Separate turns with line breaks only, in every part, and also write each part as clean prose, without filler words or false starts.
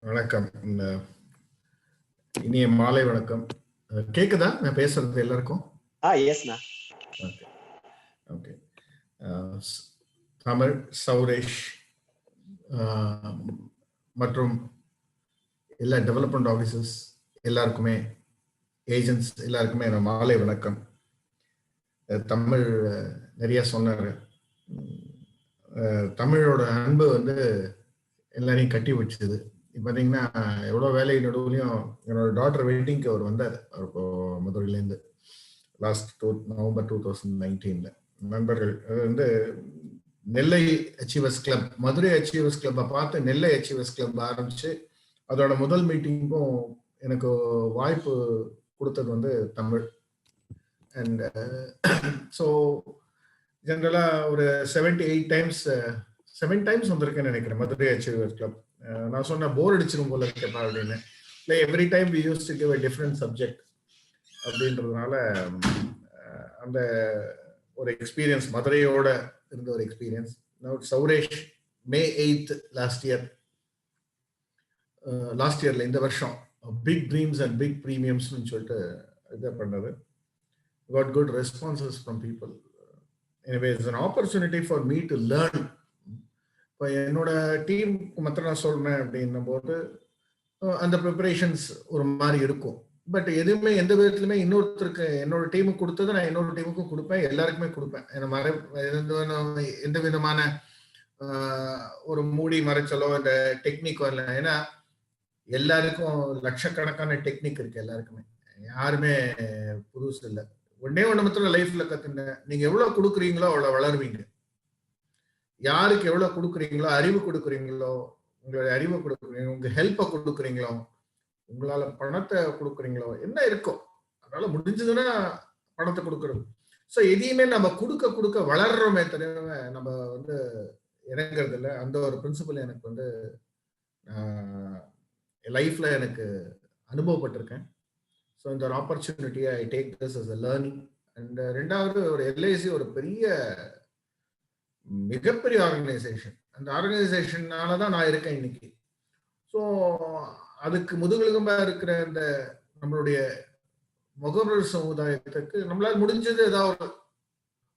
வணக்கம். இனிய மாலை வணக்கம். கேக்குதா நான் பேசுறது எல்லாருக்கும்?
எஸ்ண்ணா.
Okay okay. தமிழ் சௌரேஷ் மற்றும் எல்லா டெவலப்மெண்ட் ஆஃபீஸர்ஸ் எல்லாருக்குமே, ஏஜென்ட்ஸ் எல்லாருக்குமே மாலை வணக்கம். தமிழ் நிறைய சொன்னார். தமிழோட அன்பு எல்லாரையும் கட்டி வச்சுது. பார்த்தீங்கன்னா எவ்வளோ வேலை நடுவுலையும் என்னோட டாக்டர் வெட்டிங்க்கு அவர் வந்தார். அவர் இப்போ மதுரையிலேருந்து லாஸ்ட் நவம்பர் 2019 நண்பர்கள் நெல்லை அச்சீவர்ஸ் கிளப், மதுரை அச்சீவர்ஸ் கிளப்பை பார்த்து நெல்லை அச்சீவர்ஸ் கிளப் ஆரம்பிச்சு அதோட முதல் மீட்டிங்கும் எனக்கு வாய்ப்பு கொடுத்தது தமிழ். அண்ட் ஸோ ஜென்ரலாக ஒரு 7 டைம்ஸ் வந்திருக்கேன்னு நினைக்கிறேன் மதுரை அச்சீவர்ஸ் கிளப். நான் சொன்ன போர் அடிச்சிடும் போல கேட்பேன் அப்படின்னு. இல்லை, every time we use to give a different subject அப்படின்றதுனால அந்த ஒரு எக்ஸ்பீரியன்ஸ் மதுரையோட இருந்த ஒரு எக்ஸ்பீரியன்ஸ். சௌரேஷ் May 8th லாஸ்ட் இயர்ல இந்த வருஷம் பிக் ட்ரீம்ஸ் அண்ட் பிக் ப்ரீமியம்ஸ்னு சொல்லிட்டு இதை பண்ணது. got good responses from people. Anyway, it's an opportunity for me to learn. இப்போ என்னோட டீம் மாத்திரம் நான் சொல்றேன் அப்படின்னும் போது அந்த ப்ரிப்பரேஷன்ஸ் ஒரு மாதிரி இருக்கும். பட் எதுவுமே எந்த விதத்துலையுமே இன்னொருத்தருக்கு என்னோட டீமுக்கு கொடுத்ததை நான் இன்னொரு டீமுக்கும் கொடுப்பேன், எல்லாருக்குமே கொடுப்பேன். எந்த விதமான ஒரு மூடி மறைச்சலோ இந்த டெக்னிக் வரல. ஏன்னா எல்லாருக்கும் லட்சக்கணக்கான டெக்னிக் இருக்கு, எல்லாருக்குமே யாருமே புதுசு இல்லை. ஒன்னே ஒன்று மாத்திரம் லைஃப்ல கத்துங்க, நீங்க எவ்வளவு கொடுக்குறீங்களோ அவ்வளவு வளருவீங்க. யாருக்கு எவ்வளவு கொடுக்குறீங்களோ, அறிவு கொடுக்குறீங்களோ, உங்களுடைய அறிவை கொடுக்குறீங்க, உங்க ஹெல்ப்பை கொடுக்குறீங்களோ, உங்களால பணத்தை கொடுக்குறீங்களோ, என்ன இருக்கோ அதனால முடிஞ்சதுன்னா பணத்தை கொடுக்கறது. ஸோ எதையுமே நம்ம கொடுக்க கொடுக்க வளர்றோமே தவிர நம்ம இறங்குறது இல்லை. அந்த ஒரு பிரின்சிபல் எனக்கு லைஃப்ல எனக்கு அனுபவப்பட்டிருக்கேன். ஸோ இந்த ஒரு opportunity I take this as a learning. And ரெண்டாவது, ஒரு எல்ஐசி ஒரு மிகப்பெரிய ஆர்கனைசேஷன். அந்த ஆர்கனைசேஷனால தான் நான் இருக்கேன் இன்னைக்கு. ஸோ அதுக்கு முதுகெலும்பா இருக்கிற இந்த நம்மளுடைய முகவர் சமுதாயத்துக்கு நம்மளால முடிஞ்சது ஏதாவது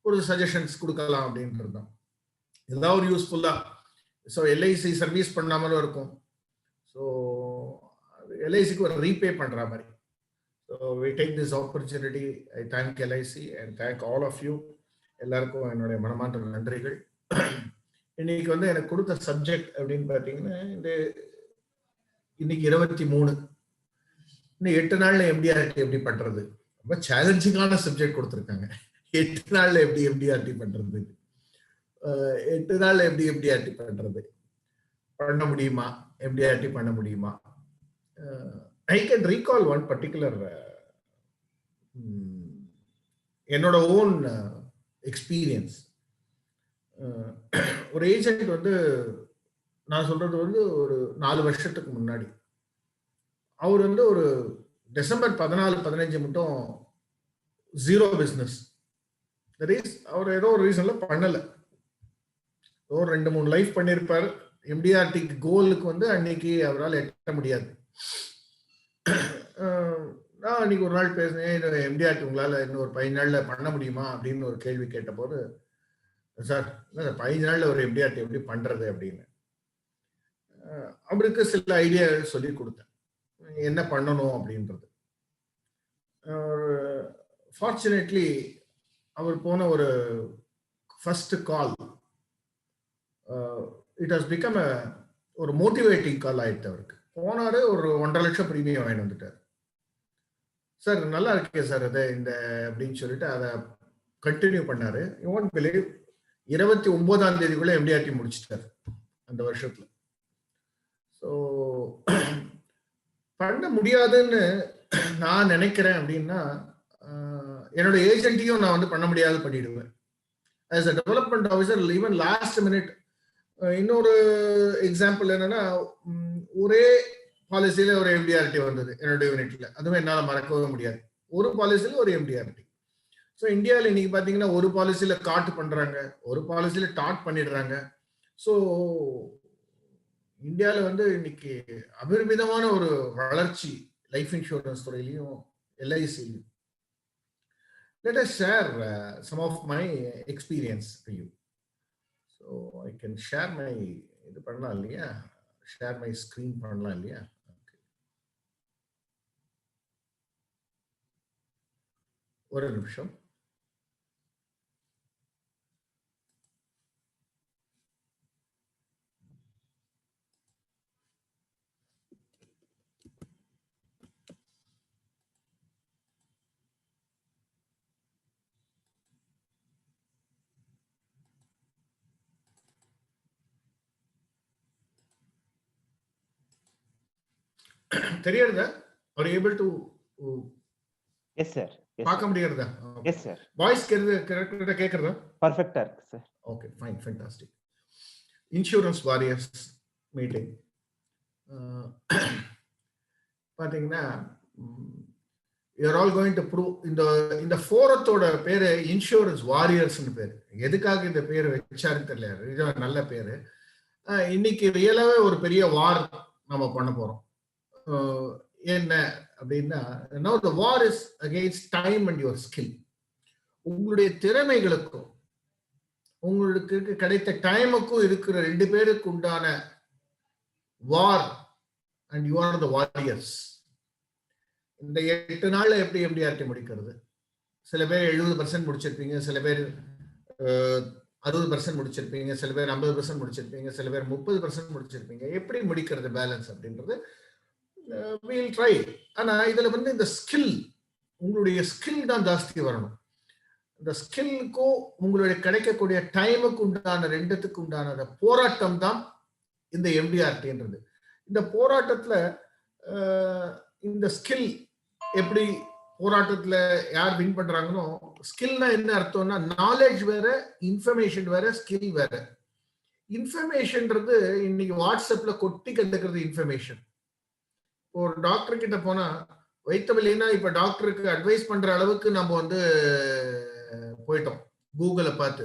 ஒரு சஜஷன்ஸ் கொடுக்கலாம் அப்படின்றது தான். ஏதாவது ஒரு யூஸ்ஃபுல்லா. ஸோ எல்ஐசி சர்வீஸ் பண்ணாமலும் இருக்கும். ஸோ எல்ஐசிக்கு ஒரு ரீபே பண்ற மாதிரி. So we take this opportunity. I thank LIC and thank all of you. எல்லாருக்கும் என்னுடைய மனமார்ந்த நன்றிகள். இன்னைக்கு எனக்கு கொடுத்த சப்ஜெக்ட் அப்படின்னு பார்த்தீங்கன்னா, இன்னைக்கு 23, இன்னும் 8 நாள்ல எம்டிஆர்டி எப்படி பண்றது, ரொம்ப சேலஞ்சிங்கான சப்ஜெக்ட் கொடுத்துருக்காங்க. 8 நாள்ல எப்படி எம்டிஆர்டி பண்றது, 8 நாள்ல எப்படி எம்டிஆர்டி பண்றது, பண்ண முடியுமா, எம்டிஆர்டி பண்ண முடியுமா? I can recall one particular என்னோட ஓன் எக்ஸ்பீரியன்ஸ். ஒரு ஏஜென்ட் நான் சொல்றது ஒரு 4 வருஷத்துக்கு முன்னாடி அவர் ஒரு டிசம்பர் 14-15 மட்டும் 0 பிசினஸ். அவர் ஏதோ ஒரு ரீசன்ல பண்ணல. ஒரு 2-3 லைஃப் பண்ணிருப்பாரு. எம்டிஆர்டிக்கு கோலுக்கு அன்னைக்கு அவரால் எட்ட முடியாது. நான் அன்னைக்கு ஒரு நாள் பேசினேன், எம்டிஆர்டி உங்களால இன்னும் ஒரு 15 நாள்ல பண்ண முடியுமா அப்படின்னு ஒரு கேள்வி கேட்ட போது, சார் 15 நாள்ல ஒரு எம்டிஆர்டி எப்படி பண்றது அப்படின்னு அவருக்கு சில ஐடியா சொல்லி கொடுத்தேன், என்ன பண்ணணும் அப்படின்றது. ஃபார்ச்சுனேட்லி அவர் போன ஒரு first call it has become ஒரு மோட்டிவேட்டிங் கால் ஆயிடுச்சு. அவருக்கு போனாரு, ஒரு 1.5 லட்சம் பிரீமியம் வாங்கி வந்துட்டார். சார் நல்லா இருக்கே சார் அது இந்த அப்படின்னு சொல்லிட்டு அதை கண்டினியூ பண்ணாரு. யூ ஒன்ட் பிலீவ், 29ஆம் தேதிக்குள்ள எம்டிஆர்டி முடிச்சிட்டாரு அந்த வருஷத்துல. ஸோ பண்ண முடியாதுன்னு நான் நினைக்கிறேன் அப்படின்னா, என்னோட ஏஜென்ட்டையும் நான் பண்ண முடியாது பண்ணிடுவேன். As a development officer even last minute. இன்னொரு எக்ஸாம்பிள் என்னன்னா, ஒரே பாலிசியில ஒரு எம்டிஆர்டி வந்தது என்னோட யூனிட்ல. அதுவும் என்னால மறக்கவே முடியாது. ஒரு பாலிசியில ஒரு எம்டிஆர்டி. ஸோ இந்தியாவில் இன்னைக்கு பார்த்தீங்கன்னா ஒரு பாலிசியில காட் பண்றாங்க, ஒரு பாலிசியில டாட் பண்ணிடுறாங்க. ஸோ இந்தியாவில் வந்து இன்னைக்கு அபரிமிதமான ஒரு வளர்ச்சி லைஃப் இன்சூரன்ஸ் துறையிலையும் எல்ஐசிலையும். Let us share some of my experience to you. So I can share my இது பண்ணலாம் இல்லையா, ஷேர் மை ஸ்கிரீன் பண்ணலாம் இல்லையா? ஒரு நிமிஷம். தெரியுறதா? Are you able to
Yes sir.
பார்க்க முடியுறதா?
Yes sir.
வாய்ஸ் கரெக்ட்டா கேக்குறதா?
பர்ஃபெக்ட்டா இருக்கு sir.
Okay fine, fantastic. Insurance warriors meeting பாத்தீங்கன்னா, you're all going to prove இந்த ஃபோரத்தோட பேரு இன்சூரன்ஸ் வாரியர்ஸ்னு பேரு. எதுக்காக இந்த பேர் வச்சாருன்னு தெரியல, இது நல்ல பேரு. இன்னைக்கு ரியலாவே ஒரு பெரிய வார் நம்ம பண்ண போறோம். என்ன அப்படின்னா, now the war is against time and your skill. உங்களுடைய திறமைகளுக்கும் உங்களுக்கு கிடைத்த டைமுக்கும் இருக்கிற ரெண்டு பேருக்கு உண்டான வார், and you are the warriors. இந்த 8 நாள்ல எப்படி MDRT முடிக்கிறது? சில பேர் 70% முடிச்சிருப்பீங்க, சில பேர் 60% முடிச்சிருப்பீங்க, சில பேர் 50% முடிச்சிருப்பீங்க, சில பேர் 30% முடிச்சிருப்பீங்க. எப்படி முடிக்கிறது பேலன்ஸ் அப்படின்றது we'll try. ஆனா இதுல வந்து இந்த ஸ்கில், உங்களுடைய ஸ்கில் தான் ஜாஸ்தி வரணும். இந்த ஸ்கில்க்கும் உங்களுடைய கிடைக்கக்கூடிய டைமுக்கு உண்டான ரெண்டுத்துக்கு உண்டான போராட்டம் தான் இந்த MDRTன்றது. இந்த போராட்டத்துல இந்த ஸ்கில் எப்படி போராட்டத்துல யார் வின் பண்றாங்கன்னு, ஸ்கில்னா என்ன அர்த்தம்னா நாலேஜ் வேற, இன்ஃபர்மேஷன் வேற, ஸ்கில் வேற. இன்ஃபர்மேஷன்ன்றது இன்னைக்கு வாட்ஸ்அப்ல கொட்டி கண்டுக்கிறது இன்ஃபர்மேஷன். ஒரு டாக்டர் கிட்ட போனா வைத்தவில்லைன்னா இப்ப டாக்டருக்கு அட்வைஸ் பண்ற அளவுக்கு நம்ம வந்து போயிட்டோம் கூகுளை பார்த்து.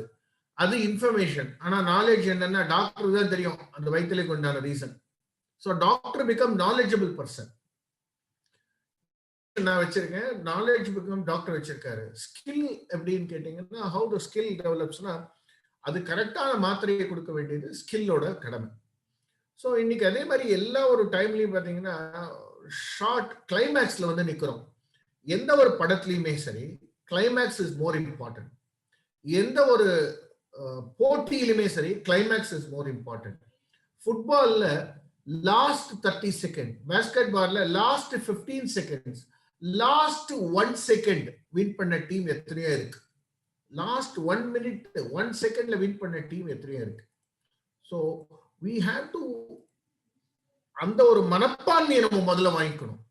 அது இன்ஃபர்மேஷன். ஆனா நாலேஜ் என்னன்னா டாக்டருக்கு தான் தெரியும் அந்த வைத்தலுக்கு உண்டான reason. So doctor become knowledgeable person. நான் வச்சிருக்கேன், நாலேஜ் பிகம் டாக்டர் வச்சிருக்காரு. ஸ்கில் எப்படின்னு கேட்டீங்கன்னா, ஹவு டு ஸ்கில் டெவலப்ஸ்னா அது கரெக்டான மாத்திரையை கொடுக்க வேண்டியது ஸ்கில்லோட கடமை. ஸோ இன்னைக்கு அதே மாதிரி எல்லா ஒரு டைம்லையும் பார்த்தீங்கன்னா ஷார்ட் கிளைமேக்ஸ்ல வந்து நிற்கிறோம். எந்த ஒரு படத்துலையுமே சரி கிளைமேக்ஸ் இஸ் மோர் இம்பார்ட்டன்ட். எந்த ஒரு போட்டியிலுமே சரி கிளைமேக்ஸ் இஸ் மோர் இம்பார்ட்டன்ட். ஃபுட்பால்ல லாஸ்ட் 30 செகண்ட், பேஸ்கெட் பால்ல last 15 seconds, last 1 second win பண்ண டீம் எத்தனையோ இருக்கு. லாஸ்ட் 1 மினிட் 1 செகண்ட்ல வின் பண்ண டீம் எத்தனையோ இருக்கு. ஸோ we have to அந்த ஒரு மனப்பான்மையை நம்ம முதல்ல வாங்கிக்கணும்.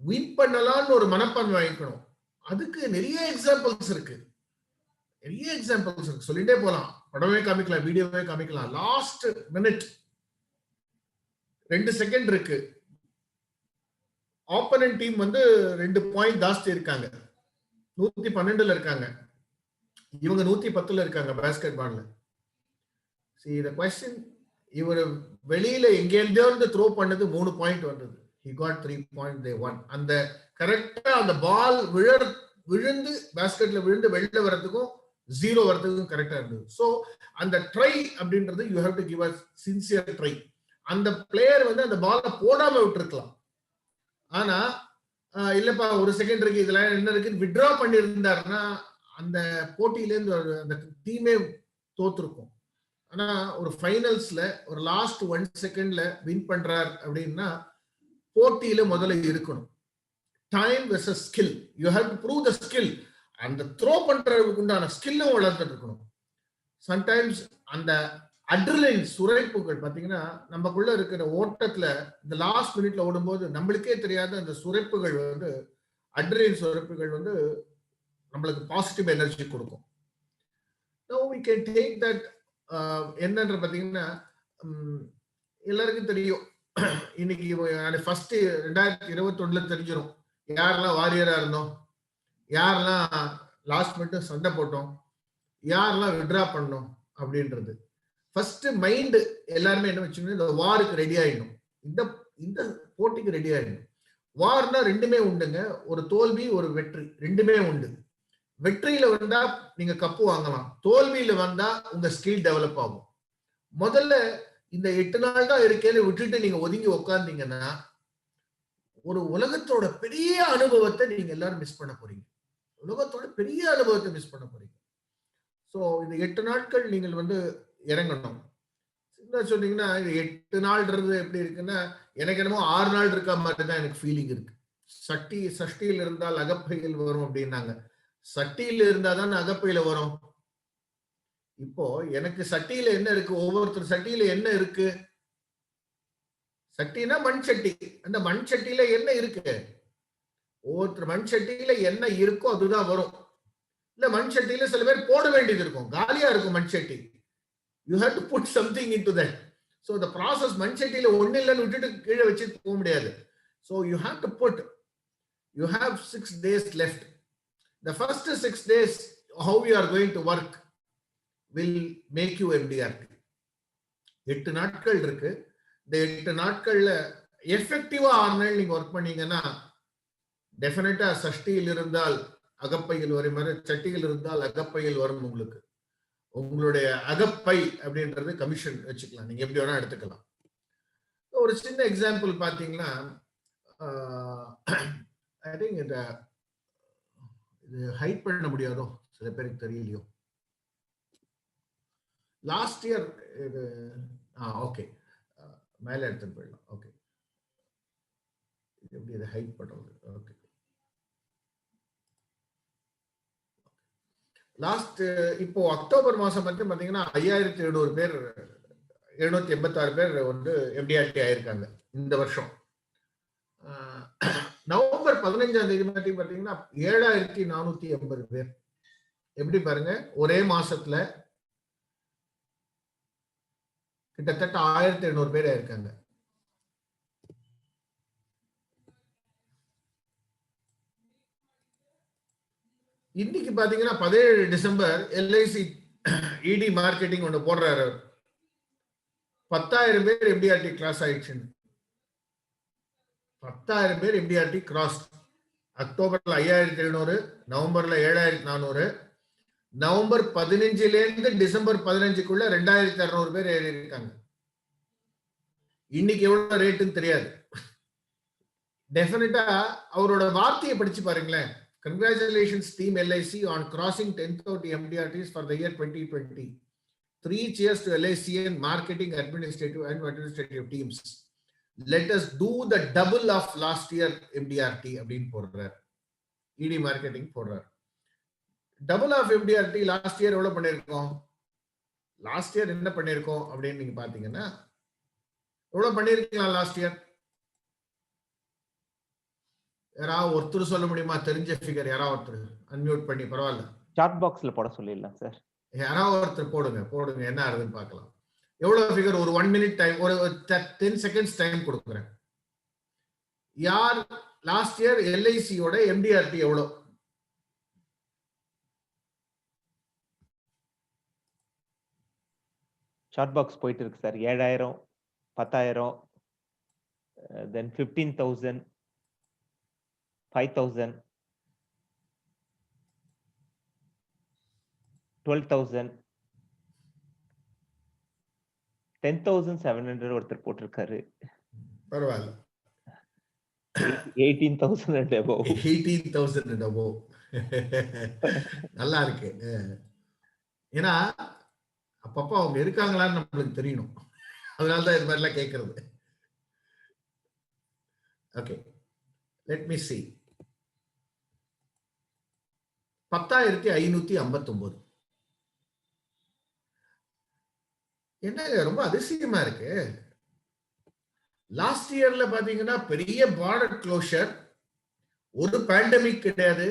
வின் பண்ணலாம்னு ஒரு மனப்பான்மை வாங்கிக்கணும். அதுக்கு நிறைய எக்ஸாம்பிள்ஸ் இருக்கு, நிறைய எக்ஸாம்பிள்ஸ் இருக்கு, சொல்லிட்டே போலாம். படமே காமிக்கலாம், வீடியோவே காமிக்கலாம். லாஸ்ட் மினிட் 2 செகண்ட் இருக்கு, ஆப்போனன்ட் டீம் வந்து 2 பாயிண்ட் ஜாஸ்தி இருக்காங்க, 112ல இருக்காங்க, இவங்க 110ல இருக்காங்க பேஸ்கெட் பால்ல. See the question, இவர் வெளியில எங்கேருந்தோ இருந்து த்ரோ பண்ணது 3 பாயிண்ட் வந்தது. he got 3 points, they won. அந்த கரெக்டா அந்த பால் விழுந்து பேஸ்கெட்ல விழுந்து வெளில வரதுக்கும் 0 வரதுக்கும் கரெக்டா இருந்தது. ஸோ அந்த ட்ரை அப்படின்றது you have to give a sincere try. அந்த பிளேயர் வந்து அந்த பாலை போடாம விட்டுருக்கலாம். ஆனா இல்லப்பா 1 செகண்ட் இருக்கு, இதுல என்ன இருக்கு வித்ட்ரா பண்ணி இருந்தாருன்னா அந்த போட்டியிலேருந்து அந்த டீமே தோத்துருக்கும். ஆனா ஒரு ஃபைனல்ஸ்ல ஒரு லாஸ்ட் 1 செகண்ட்ல வின் பண்றார் அப்படின்னா போட்டியில முதல்ல இருக்கணும். Time versus skill, you have to prove the skill. அந்த த்ரோ பண்றதுக்கு உண்டான ஸ்கில்லும் வளர்த்துட்டு இருக்கணும். சம்டைம்ஸ் அந்த அட்ரினலின் சுரைப்புகள் பாத்தீங்கன்னா நமக்குள்ள இருக்கிற ஓட்டத்துல இந்த லாஸ்ட் மினிட்ல ஓடும்போது நம்மளுக்கே தெரியாத அந்த சுரைப்புகள் வந்து அட்ரினலின் சுரைப்புகள் வந்து நம்மளுக்கு பாசிட்டிவ் எனர்ஜி கொடுக்கும். Now we can take that என்னன்ற பாத்தீங்கன்னா எல்லாருக்கும் தெரியும். இன்னைக்கு ஃபர்ஸ்ட் 2021ல தெரிஞ்சிடும் யாரெல்லாம் வாரியரா இருந்தோம், யாரெல்லாம் லாஸ்ட் மினிட் சண்டை போட்டோம், யாரெல்லாம் வித்ட்ரா பண்ணோம் அப்படின்றது. ஃபர்ஸ்ட் மைண்ட் எல்லாருமே என்ன வச்சுக்கணும், இந்த வாருக்கு ரெடி ஆயிடணும், இந்த இந்த போட்டிக்கு ரெடி ஆயிடணும். வார்னா ரெண்டுமே உண்டுங்க, ஒரு தோல்வி ஒரு வெற்றி ரெண்டுமே உண்டு. வெற்றியில வந்தா நீங்க கப்பு வாங்கலாம், தோல்வியில வந்தா உங்க ஸ்கில் டெவலப் ஆகும். முதல்ல இந்த 8 நாள் தான் இருக்கேன்னு விட்டுட்டு நீங்க ஒதுங்கி உட்கார்ந்தீங்கன்னா ஒரு உலகத்தோட பெரிய அனுபவத்தை நீங்க எல்லாரும் மிஸ் பண்ண போறீங்க. உலகத்தோட பெரிய அனுபவத்தை மிஸ் பண்ண போறீங்க. சோ இந்த 8 நாட்கள் நீங்கள் வந்து இறங்கணும். என்ன சொன்னீங்கன்னா, இது 8 நாள்ன்றது எப்படி இருக்குன்னா, எனக்கு என்னமோ 6 நாள் இருக்க மாதிரி தான் எனக்கு ஃபீலிங் இருக்கு. சஷ்டியில் இருந்தால் அகப்பையில் வரும் அப்படின்னாங்க. சட்டியில இருந்தா தான் அகப்பையில வரும். இப்போ எனக்கு சட்டியில என்ன இருக்கு, ஒவ்வொருத்தர் சட்டியில என்ன இருக்கு? சட்டினா மண் சட்டி. அந்த மண் சட்டியில என்ன இருக்கு? ஒவ்வொருத்தர் மண் சட்டியில என்ன இருக்கோ அதுதான் வரும். இல்ல மண் சட்டியில சில பேர் போட வேண்டியது இருக்கும், காலியா இருக்கும் மண் சட்டி. You have to put something into that. So the process மண் சட்டியில ஒண்ணு இல்லன்னு விட்டுட்டு கீழே வச்சு போக முடியாது. So you have to put, you have 6 days left. The first 6 days how you are going to work will make you MDRT. 8 நாட்கள் இருக்கு. இந்த 8 நாட்கள்ல எஃபெக்டிவா 6 நாள் நீங்க ஒர்க் பண்ணீங்கன்னா டெஃபினட்டா சஷ்டியில் இருந்தால் அகப்பையில் வரும், சட்டியில் இருந்தால் அகப்பையில் வரும். உங்களுக்கு உங்களுடைய அகப்பை அப்படின்றது கமிஷன் வச்சுக்கலாம், நீங்க எப்படி வேணா எடுத்துக்கலாம். ஒரு சின்ன எக்ஸாம்பிள் பாத்தீங்கன்னா, ஐ திங்க் இது ஹைட் பண்ண முடியாதோ சில பேருக்கு தெரியலையோ. லாஸ்ட் இயர் இது ஓகே மேல எடுத்துட்டு போயிடலாம். ஓகே இது எப்படி இதை ஹைட் பண்றது? ஓகே லாஸ்ட் இப்போ அக்டோபர் மாசம் மட்டும் பாத்தீங்கன்னா 5700 பேர் 786 பேர் வந்து MDRT ஆயிருக்காங்க இந்த வருஷம். நவம்பர் 15ஆம் தேதி மட்டும் பாத்தீங்கன்னா 7480 பேர். எப்படி பாருங்க, ஒரே மாசத்துல கிட்டத்தட்ட 1800 பேர் ஆயிருக்காங்க. இன்னைக்கு பாத்தீங்கன்னா 17 டிசம்பர் LIC ED மார்க்கெட்டிங் ஒண்ணு போடுறாரு. 10,000 பேர் MDRT கிராஸ் ஆயிடுச்சு. 10,000 பேர் MDRT கிராஸ். அக்டோபர்ல 5700, நவம்பர்ல 7400, நவம்பர் 15ல இருந்து டிசம்பர் 15க்குள்ள 2600 பேர் ஏறி இருக்காங்க. இன்னைக்கு எவ்வளவு ரேட்டுன்னு தெரியாது. டெஃபினட்டா அவரோட வார்த்தையை படிச்சு பாருங்களேன். Congratulations team LIC on crossing 10,000 MDRTs for the year 2020. 3 cheers to LIC and marketing, administrative teams. Let us do the double of last year MDRT அப்படின்னு போடுறார். ED மார்க்கெட்டிங் போடுறார். Double of MDRT last year எவ்வளவு பண்ணிருக்கோம்? Last year என்ன பண்ணிருக்கோம் அப்படின்னு நீங்க பாத்தீங்கன்னா, எவ்வளவு பண்ணிருக்கலாம் லாஸ்ட் இயர்? யாராவது ஒருத்தர் சொல்ல முடியுமா? தெரிஞ்ச ஃபிகர் யாராவது ஒருத்தர் அன்மியூட் பண்ணி, பரவாயில்ல
சாட் பாக்ஸ்ல போட சொல்லிடலாம் சார்.
யாராவது ஒருத்தர் போடுங்க என்ன ஆகுதுன்னு பார்க்கலாம். எவ்வளவு ஃபிகர்? ஒரு 1 minute டைம், ஒரு 10 seconds டைம் கொடுக்குறேன். யார் லாஸ்ட் இயர் LICயோட MDRT எவ்வளவு?
சாட் பாக்ஸ் போயிட்டு இருக்கு சார். 7000, 10,000, then 15,000, 5,000, 12,000, 10,700 ஒருத்தர் போட்டிருக்காரு.
பரவாயில்ல.
18,000 and above.
18,000 and above. நல்லா இருக்கு. ஏன்னா அப்பப்ப அவங்க இருக்காங்களான்னு நம்மளுக்கு தெரியணும். அதனாலதான் இது மாதிரிலாம் கேட்கறது. Okay, let me see. 10,559. என்ன ரொம்ப அதிசயமா இருக்கு. லாஸ்ட் இயர்ல பாத்தீங்கன்னா பெரிய பார்டர் க்ளோஷர், ஒரு பேண்டமிக் கிடையாது,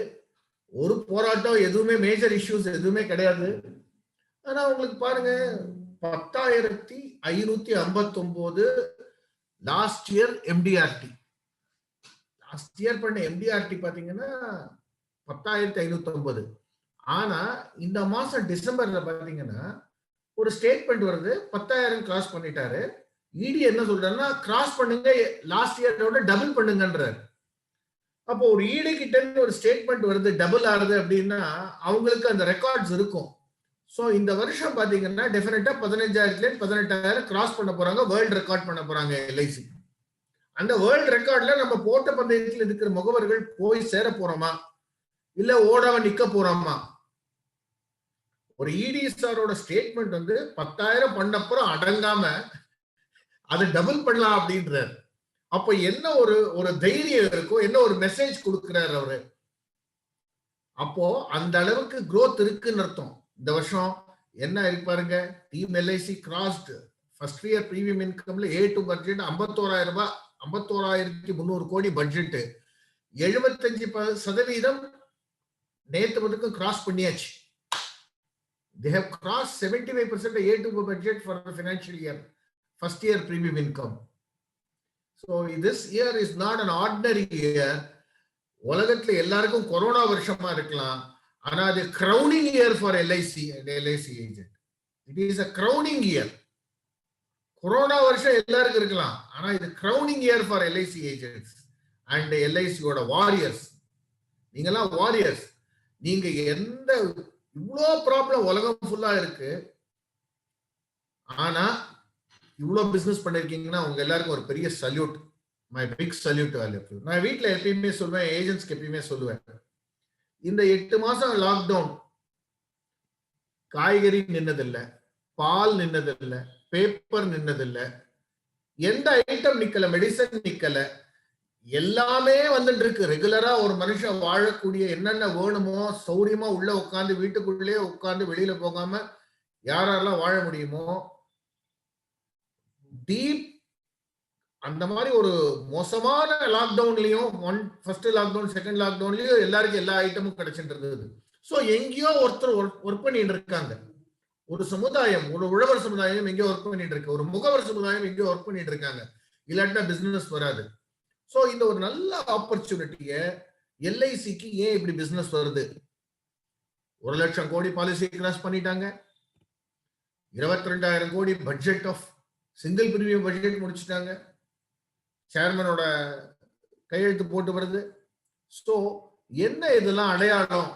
ஒரு போராட்டம், எதுவுமே மேஜர் இஷ்யூஸ் எதுவுமே கிடையாது. ஆனா உங்களுக்கு பாருங்க 10,559 last year MDRT. Last year பண்ண MDRT பாத்தீங்கன்னா 10,559. ஆனா இந்த மாசம் டிசம்பர்ல பாத்தீங்கன்னா ஒரு ஸ்டேட்மெண்ட் வருது 10,000 கிராஸ் பண்ணிட்டாரு. இடி என்ன சொல்றாருன்னா கிராஸ் பண்ணுங்க, லாஸ்ட் இயரோட டபுள் பண்ணுங்கன்றாரு. அப்போ ஒரு ஈடு கிட்ட இருந்து ஒரு ஸ்டேட்மெண்ட் வருது, டபுள் ஆகுது அப்படின்னா அவங்களுக்கு அந்த ரெக்கார்ட்ஸ் இருக்கும். ஸோ இந்த வருஷம் பாத்தீங்கன்னா டெஃபினட்டா 15,000 18,000 கிராஸ் பண்ண போறாங்க, வேர்ல்டு ரெக்கார்ட் பண்ண போறாங்க எல்ஐசி. அந்த வேர்ல்டு ரெக்கார்ட்ல நம்ம போட்ட பந்தயத்தில் இருக்கிற முகவர்கள் போய் சேர போறோமா இல்ல ஓடாம நிக்க போறோமா? ஒரு இடிஎஸ்ஆரோட ஸ்டேட்மெண்ட் வந்து 10,000 பண்ணப்புறம் அடங்காம அதை டபுள் பண்ணலாம் அப்படின்றார். அப்ப என்ன ஒரு ஒரு தைரியம் இருக்கும், என்ன ஒரு மெசேஜ் கொடுக்கிறார் அவரு. அப்போ அந்த அளவுக்கு growth இருக்குன்னு அர்த்தம். இந்த வருஷம் என்ன இருக்கு பாருங்க, team LIC grossed first year premium இன்கம்ல A2 பட்ஜெட் 51,300 கோடி பட்ஜெட் 75% நேத்து வரைக்கும் கிராஸ் பண்ணியாச்சு. They have crossed 75% A2 budget for the financial year, first year premium income. So this year is not an ordinary year. உலகத்துல எல்லாருக்கும் corona வருஷமா இருக்கலாம், ஆனா அது crowning year for LIC and LIC agent. It is a crowning year. Corona வருஷம் எல்லாருக்கும் இருக்கலாம், ஆனா இது crowning year for LIC agents and LIC ஓட வாரியர்ஸ். நீங்கெல்லாம் வாரியர்ஸ். நீங்க எந்த இவ்வளோ ப்ராப்ளம் உலகம் ஃபுல்லா இருக்கு, ஆனா இவ்வளோ பிசினஸ் பண்ணிருக்கீங்கன்னா உங்க எல்லாருக்கும் ஒரு பெரிய சல்யூட். My big salute. நான் வீட்டுல எப்பயுமே சொல்லுவேன், ஏஜென்ட்ஸ்க்கு எப்பயுமே சொல்லுவேன், இந்த 8 மாசம் லாக்டவுன் காய்கறி நின்னதில்லை, பால் நின்னதில்லை, பேப்பர் நின்னதில்லை, எந்த ஐட்டம் நிக்கல, மெடிசன் நிக்கல, எல்லாமே வந்துட்டு இருக்கு. ரெகுலரா ஒரு மனுஷன் வாழக்கூடிய என்னென்ன வேணுமோ சௌரியமா உள்ள உட்காந்து வீட்டுக்குள்ளேயே உட்காந்து வெளியில போகாம யாரெல்லாம் வாழ முடியுமோ டீப் அந்த மாதிரி ஒரு மோசமான லாக்டவுன்லயும் ஃபர்ஸ்ட் லாக்டவுன் செகண்ட் லாக்டவுன்லயும் எல்லாருக்கும் எல்லா ஐட்டமும் கிடைச்சிட்டு இருந்தது. ஸோ எங்கேயோ ஒருத்தர் ஒர்க் பண்ணிட்டு இருக்காங்க. ஒரு சமுதாயம், ஒரு உழவர் சமுதாயம் எங்கேயோ ஒர்க் பண்ணிட்டு இருக்கு, ஒரு முகவர் சமுதாயம் எங்கேயோ ஒர்க் பண்ணிட்டு இருக்காங்க. இல்லாட்டினா பிசினஸ் வராது. சோ இந்த ஒரு நல்ல ஆப்பர்ச்சுனிட்டிய எல்ஐசிக்கு ஏன் இப்படி பிசினஸ் வருது? 1,00,000 கோடி பாலிசி கிராஸ் பண்ணிட்டாங்க, 22,000 கோடி budget of single premium budget முடிச்சுட்டாங்க, சேர்மனோட கையெழுத்து போட்டு வருது. சோ என்ன இதெல்லாம் அடையாளம்?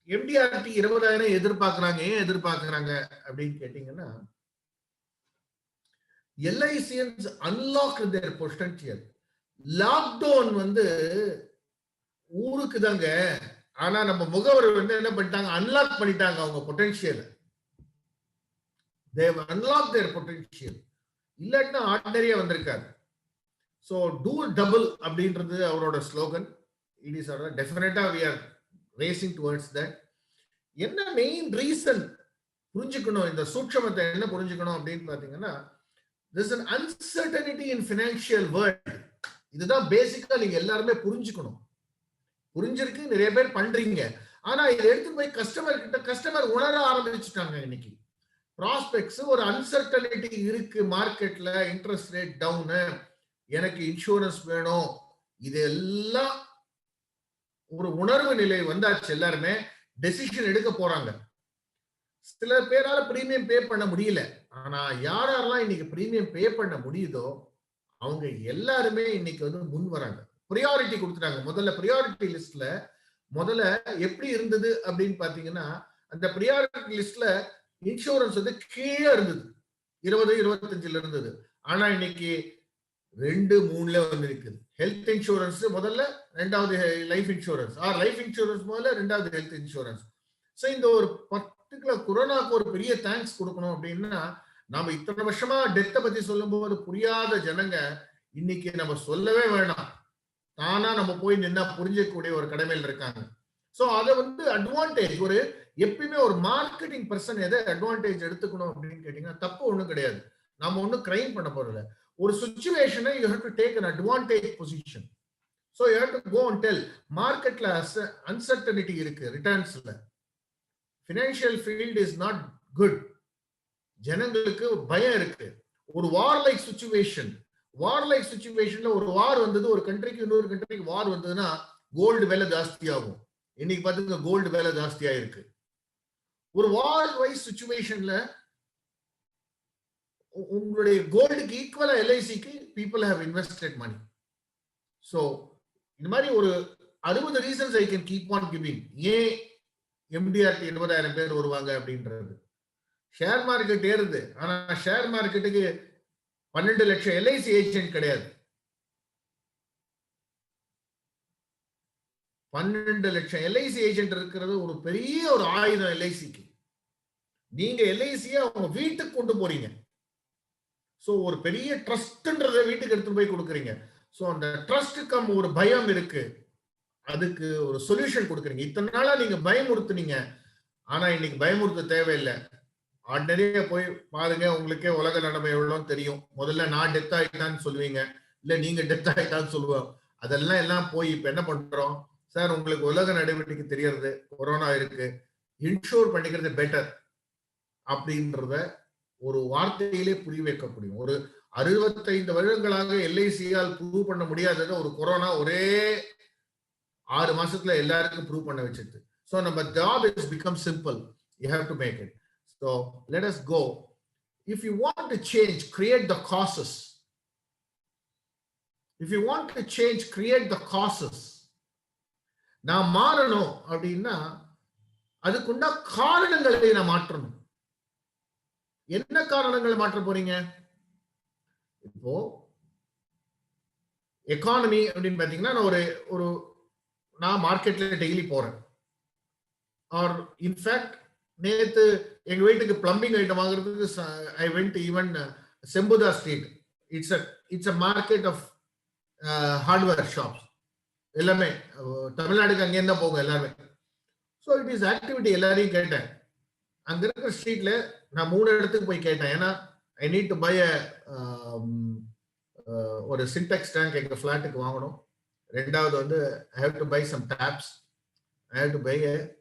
எம்டிஆர்டி 20,000 எதிர்பார்க்கிறாங்க. ஏன் எதிர்பார்க்கிறாங்க அப்படின்னு கேட்டீங்கன்னா, LICians unlock their potential. Lockdown வந்து ஊருக்கு தாங்க, ஆனா நம்ம முகவர் வந்து என்ன பண்ணிட்டாங்க, அன்லாக் பண்ணிட்டாங்க அவங்க potential. they have unlocked their potential. இல்லாட்டினா ஆர்டினரியா வந்திருக்காரு. ஸோ டூ டபுள் அப்படின்றது அவரோட ஸ்லோகன். இட் இஸ் டெஃபினட்டா we are racing towards that. என்ன மெயின் ரீசன் புரிஞ்சுக்கணும், இந்த சூட்சமத்தை என்ன புரிஞ்சுக்கணும் அப்படின்னு பாத்தீங்கன்னா, there is an uncertainty in financial world. இதுதான் பேசிக்கா நீங்க எல்லாருமே புரிஞ்சுக்கணும். புரிஞ்சிருக்கு, நிறைய பேர் பண்றீங்க, ஆனா இதை எடுத்து போய் கஸ்டமர் உணர ஆரம்பிச்சுட்டாங்க. இன்னைக்கு ப்ராஸ்பெக்ட்ஸ் ஒரு அன்சர்டனிட்டி இருக்கு மார்க்கெட்ல, இன்ட்ரெஸ்ட் ரேட் டவுனு, எனக்கு இன்சூரன்ஸ் வேணும், இது எல்லாம் ஒரு உணர்வு நிலை வந்தாச்சு. எல்லாருமே டெசிஷன் எடுக்க போறாங்க. சில பேரால பிரீமியம் பே பண்ண முடியல, ஆனா யாரெல்லாம் இன்னைக்கு பிரீமியம் பே பண்ண முடியுதோ அவங்க எல்லாருமே இன்னைக்கு வந்து முன் வராங்க, ப்ரியாரிட்டி கொடுத்துட்டாங்க. முதல்ல ப்ரியாரிட்டி லிஸ்ட்ல முதல்ல எப்படி இருந்தது அப்படின்னு பாத்தீங்கன்னா, அந்த ப்ரியாரிட்டி லிஸ்ட்ல இன்சூரன்ஸ் வந்து கீழே இருந்தது, 20-25 இருந்தது. ஆனா இன்னைக்கு 2-3 வந்து இருக்குது. ஹெல்த் இன்சூரன்ஸ் முதல்ல, ரெண்டாவது லைஃப் இன்சூரன்ஸ், லைஃப் இன்சூரன்ஸ் முதல்ல, ரெண்டாவது ஹெல்த் இன்சூரன்ஸ். ஸோ இந்த ஒரு பர்டிகுலர் கொரோனாக்கு ஒரு பெரிய தேங்க்ஸ் கொடுக்கணும். அப்படின்னா, நாம இத்தனை வருஷமா டெத்தை பத்தி சொல்லும் போது புரியாத ஜனங்க இன்னைக்கு நம்ம சொல்லவே வேண்டாம், தானா நம்ம போய் நின்னா புரிஞ்சக்கூடிய ஒரு கடமையில் இருக்காங்க. ஸோ அதை வந்து அட்வான்டேஜ், ஒரு எப்பயுமே ஒரு மார்க்கெட்டிங் பர்சன் எதை அட்வான்டேஜ் எடுத்துக்கணும் அப்படின்னு கேட்டீங்கன்னா, தப்பு ஒண்ணும் கிடையாது, நாம ஒன்னும் கிரைம் பண்ண போறதில்ல. ஒரு சுச்சுவேஷனை you have to take an advantage position. So you have to go and tell, மார்க்கெட்ல அன்சர்டனிட்டி இருக்கு, ரிட்டர்ன்ஸ்ல financial field is not good, ஜனங்களுக்கு பயம் இருக்கு. ஒரு வார்லைக் சுச்சுவேஷன்ல ஒரு வார் வந்தது, ஒரு கண்ட்ரிக்கு இன்னொரு கண்ட்ரிக்கு வார் வந்ததுன்னா கோல்டு விலை ஜாஸ்தி ஆகும். இன்னைக்கு பாத்துங்க கோல்டு விலை ஜாஸ்தியா இருக்கு. ஒரு வார் வைஸ் சுச்சுவேஷன்ல உங்களுடைய கோல்டுக்கு ஈக்குவலா எல்ஐசிக்கு people have invested money. So இந்த மாதிரி ஒரு 60 reasons I can keep on giving. ஏன் எம்டிஆர்டி 20,000 பேர் வருவாங்க அப்படின்றது. ஷேர் மார்க்கெட் ஏறுது, ஆனா ஷேர் மார்க்கெட்டுக்கு 12 லட்சம் எல்ஐசி ஏஜென்ட் கிடையாது. 12 லட்சம் எல்ஐசி ஏஜென்ட் இருக்கிறது ஒரு பெரிய ஒரு ஆயுதம் எல்ஐசிக்கு. நீங்க எல்ஐசியை அவங்க வீட்டுக்கு கொண்டு போறீங்க. ஸோ ஒரு பெரிய ட்ரஸ்ட்ன்றத வீட்டுக்கு எடுத்து போய் கொடுக்குறீங்க. ஸோ அந்த ட்ரஸ்டுக்கு ஒரு பயம் இருக்கு, அதுக்கு ஒரு சொல்யூஷன் கொடுக்குறீங்க. இத்தனை நாளா நீங்க பயமுறுத்துனீங்க, ஆனா இன்னைக்கு பயமுறுத்த தேவையில்லை. ஆர்டினரியா போய் பாருங்க, உங்களுக்கே உலக நிலைமை எவ்வளவு தெரியும். முதல்ல நான் டெத் ஆயிட்டான்னு சொல்லுவீங்க, இல்ல நீங்க டெத் ஆயிட்டான்னு சொல்லுவோம். அதெல்லாம் போய் இப்ப என்ன பண்றோம் சார், உங்களுக்கு உலக நடவடிக்கை தெரியறது, கொரோனா இருக்கு, இன்ஷூர் பண்ணிக்கிறது பெட்டர் அப்படின்றத ஒரு வார்த்தையிலே புரிய வைக்க முடியும். ஒரு 65 வருடங்களாக எல்ஐசியால் ப்ரூவ் பண்ண முடியாதது ஒரு கொரோனா ஒரே 6 மாசத்துல எல்லாருக்கும் ப்ரூவ் பண்ண வச்சிருக்கு. ஸோ நம்ம job is become simple. You have to make it. So let us go. If you want to change, create the causes. If you want to change, create the causes. நான் மாறணும் அப்படின்னா அதுக்குண்டா காரணங்களை நான் மாற்றணும். என்ன காரணங்களை மாற்ற போறீங்க? இப்போ எக்கானமி அப்படின்னு பாத்தீங்கன்னா, நான் மார்க்கெட்ல டெய்லி போறேன். ஆர் இன்ஃபேக்ட் நேத்து எங்க வீட்டுக்கு பிளம்பிங் ஐட்டம் வாங்குறதுக்கு I went even Sembudoss street. It's a market of hardware shops. எல்லாமே தமிழ்நாடுக்கு அங்கே தான் போகும் எல்லாருமே. So it is activity. எல்லாரையும் கேட்டேன். அங்க இருக்கிற ஸ்ட்ரீட்ல நான் 3 இடத்துக்கு போய் கேட்டேன். ஏன்னா ஐ நீட் டு பை ஒரு சின்டெக்ஸ் டேங்க் எங்க ஃபிளாட்டுக்கு வாங்கணும். ரெண்டாவது I have to buy some taps. I have to buy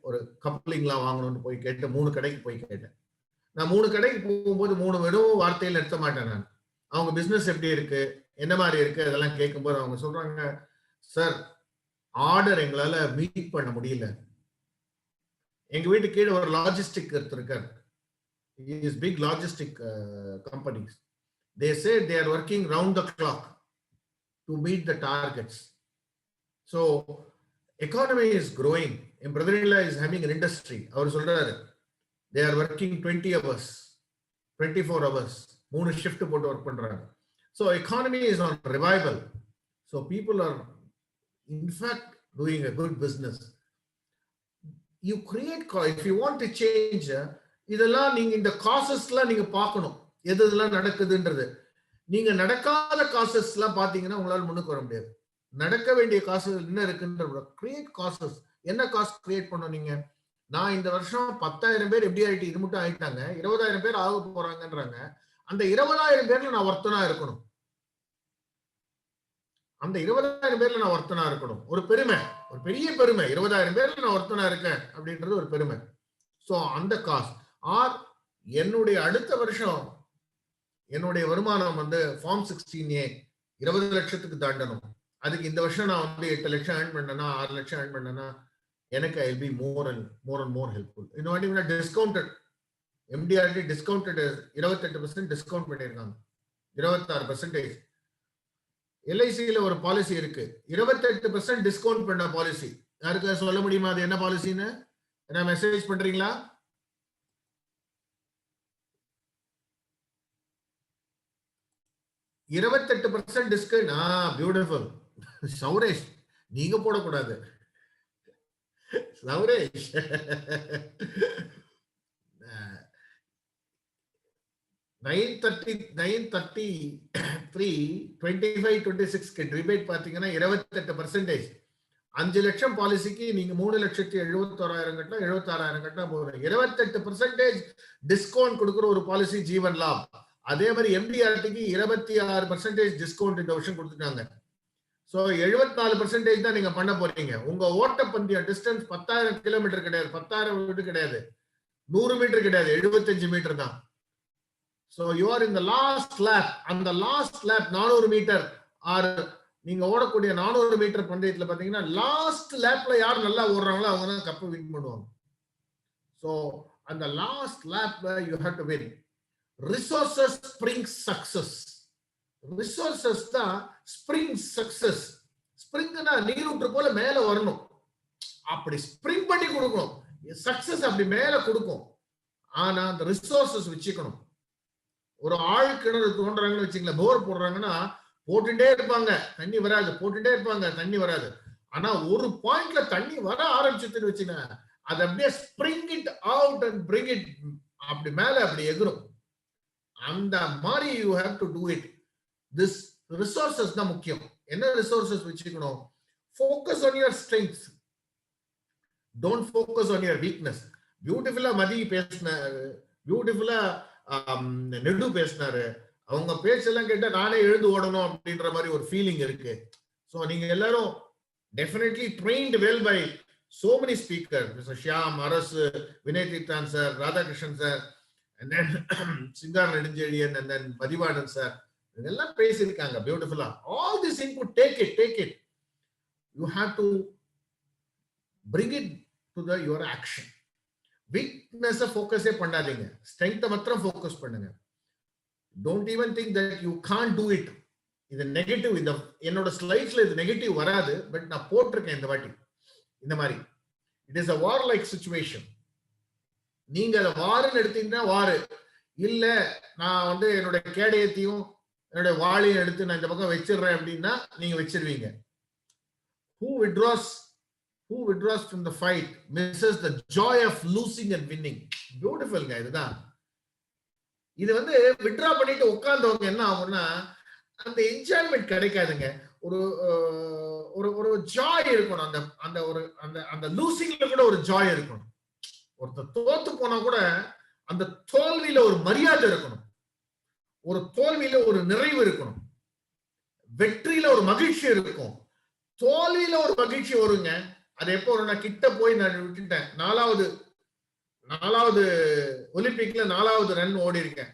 ஒரு கப்ளிங்லாம் வாங்கணும்னு போய் கேட்டு 3 கடைக்கு போய் கேட்டேன். நான் 3 கடைக்கு போகும்போது 3 வெறும் வார்த்தையில் நிறுத்த மாட்டேன். நான் அவங்க பிசினஸ் எப்படி இருக்கு, என்ன மாதிரி இருக்கு, அதெல்லாம் கேட்கும்போது அவங்க சொல்றாங்க, சார் ஆர்டர் எங்களால மீட் பண்ண முடியல. எங்க வீட்டு கீழே ஒரு லாஜிஸ்டிக் இருக்காரு. Is big logistic companies. They say they are working round the clock to meet the targets. So economy is growing. My brother-in-law is having an industry. Avaru solraru they are working 20 hours, 24 hours, 3 shift போட்டு work பண்றாங்க. So economy is on revival. So people are in fact doing a good business. You create, if you want to change, இதெல்லாம் நீங்க இந்த காசஸ்லாம் நீங்க பார்க்கணும். எதெல்லாம் நடக்குதுன்றது. நீங்க நடக்காத காசஸ் எல்லாம் பாத்தீங்கன்னா உங்களால முன்னுக்கு வர முடியாது. நடக்க வேண்டிய காசு என்ன இருக்குன்ற கிரியேட் காசஸ். என்ன காசு கிரியேட் பண்ணணும் நீங்க? நான் இந்த வருஷம் 10,000 பேர் எஃப்டிஐடி இது மட்டும் ஆயிட்டாங்க, 20,000 பேர் ஆக போறாங்கன்றாங்க. அந்த 20,000 பேர்ல நான் ஒருத்தனா இருக்கணும். அந்த 20,000 பேர்ல நான் ஒருத்தனா இருக்கணும். ஒரு பெருமை, ஒரு பெரிய பெருமை. 20,000 பேர்ல நான் ஒருத்தனா இருக்கேன் அப்படின்றது ஒரு பெருமை. சோ அந்த காசு. ஆர் என்னுடைய அடுத்த வருஷம் என்னுடைய வருமானம் ஃபார்ம் 16A 20 லட்சத்துக்கு தாண்டணும். அதுக்கு இந்த வருஷம் நான் 8 லட்சம் ஏர்ன் பண்ணனா, 6 லட்சம் ஏர்ன் பண்ணனா, எனக்கு I will be more and more helpful. இன்னும் டிஸ்கவுண்டட் எம்டிஆர்டி டிஸ்கவுண்டட் 28% டிஸ்கவுண்ட் பண்ணிருக்காங்க. 26%. எல்ஐசியில ஒரு பாலிசி இருக்கு, 28% டிஸ்கவுண்ட் பண்ண பாலிசி. யாருக்கு சொல்ல முடியுமா அது என்ன பாலிசின்னு? என்ன மெசேஜ் பண்றீங்களா? 28% டிஸ்கவுண்ட். பியூட்டிஃபுல். சௌரேஷ் நீங்க போடக்கூடாது. சௌரேஷ் 933 ரிபேட் பாத்தீங்கன்னா 28%. 5 லட்சம் பாலிசிக்கு நீங்க 3,71,000 கட்டினா 76,000 கட்டினா போதும். 28% டிஸ்கவுண்ட் கொடுக்குற ஒரு பாலிசி ஜீவன் லாப். அதே மாதிரி எம்டிஆர்டிக்கு 26% டிஸ்கவுண்ட் இந்த வருஷம் கொடுத்துட்டாங்க. சோ 74% தான் நீங்க பண்ண போறீங்க. உங்க ஓட்டப்பந்தய டிஸ்டன்ஸ் 10,000 கிலோமீட்டர் கிடையாது, 10,000 மீட்டர் கிடையாது, 100 மீட்டர் கிடையாது, 75 மீட்டர் தான். So you are in the last lab. அந்த லாஸ்ட் லேப் 400 மீட்டர் ஆர் நீங்க ஓடக்கூடிய 400 மீட்டர் பந்தயத்துல பாத்தீங்கன்னா லாஸ்ட் லேப்ல யார் நல்லா ஓடுறாங்களோ அவங்க தான் கப் வின் பண்ணுவாங்க. சோ அந்த லாஸ்ட் லேப்ல you have to win. Resources spring success. Resources தான் ஸ்பிரிங் சக்சஸ். ஸ்பிரிங்னா நீரூற்று போல மேல வரணும், அப்படி ஸ்பிரிங் பண்ணி கொடுக்கணும். சக்சஸ் அப்படி மேல கொடுக்கும். ஆனா அந்த ரிசோர்சஸ் வச்சுக்கணும். ஒரு ஆழ் கிணறு தோன்றாங்கன்னு வச்சுங்களேன், போர் போடுறாங்கன்னா போட்டுட்டே இருப்பாங்க, தண்ணி வராது, போட்டுட்டே இருப்பாங்க, தண்ணி வராது. ஆனா ஒரு பாயிண்ட்ல தண்ணி வர ஆரம்பிச்சுன்னு வச்சுங்க, அது அப்படியே spring it out and bring it, அப்படி மேல அப்படி எகிரும். அந்த மாதிரி you have to do it. This resources தான் முக்கியம். என்ன ரிசோர்சஸ் வச்சுக்கணும்? Focus on your strengths, don't focus on your weakness. பியூட்டிஃபுல்லா மதி பேசினாரு, பியூட்டிஃபுல்லா நெடு பேசினாரு. அவங்க பேச்செல்லாம் கேட்டா நானே எழுந்து ஓடணும் அப்படின்ற மாதிரி ஒரு ஃபீலிங் இருக்கு. ஸோ நீங்க எல்லாரும் definitely trained well by so many speakers, Mr. Shyam, Arasu, Vinay Tirthan sir, Radhakrishnan sir, and then Singar Neduncheliyan, and then Madhivanan sir. இதெல்லாம் பேசியிருக்காங்க பியூட்டிஃபுல்லா. All this input, take it. You have to bring it to your action. Weakness focus பண்ணாதீங்க, strength மாத்திரம் focus பண்ணுங்க. Don't even think that you can't do it. இது negative. இந்த என்னோட ஸ்லைட்ஸ்ல இது நெகட்டிவ் வராது, பட் நான் போட்டிருக்கேன் இந்த வாட்டி இந்த மாதிரி. It is a war like situation. நீங்க அதை வாருன்னு எடுத்தீங்கன்னா வாரு, இல்ல நான் வந்து என்னோட கேடயத்தையும் என்னோட வாளையும் எடுத்து நான் இந்த பக்கம் வச்சிடுறேன் அப்படின்னா நீங்க வச்சிருவீங்க. Who withdraws from the fight misses the joy of losing and winning. பியூட்டிஃபுல்ங்க. இதுதான். இது வந்து வித்ரா பண்ணிட்டு உட்கார்ந்தவங்க என்ன ஆகும்னா அந்த என்ஜாய்மெண்ட் கிடைக்காதுங்க. ஒரு ஒரு ஜாய் இருக்கணும். அந்த அந்த ஒரு அந்த அந்த லூசிங்ல கூட ஒரு ஜாய் இருக்கணும். ஒருத்தர் தோத்து போனா கூட அந்த தோல்வியில ஒரு மரியாதை இருக்கணும், ஒரு தோல்வியில ஒரு நிறைவு இருக்கணும், வெற்றியில ஒரு மகிழ்ச்சி இருக்கும், தோல்வியில ஒரு மகிழ்ச்சி வருங்க. அது எப்போ நான் கிட்ட போய் நான் விட்டுட்டேன். நாலாவது ஒலிம்பிக்ல 4வது ரன் ஓடி இருக்கேன்.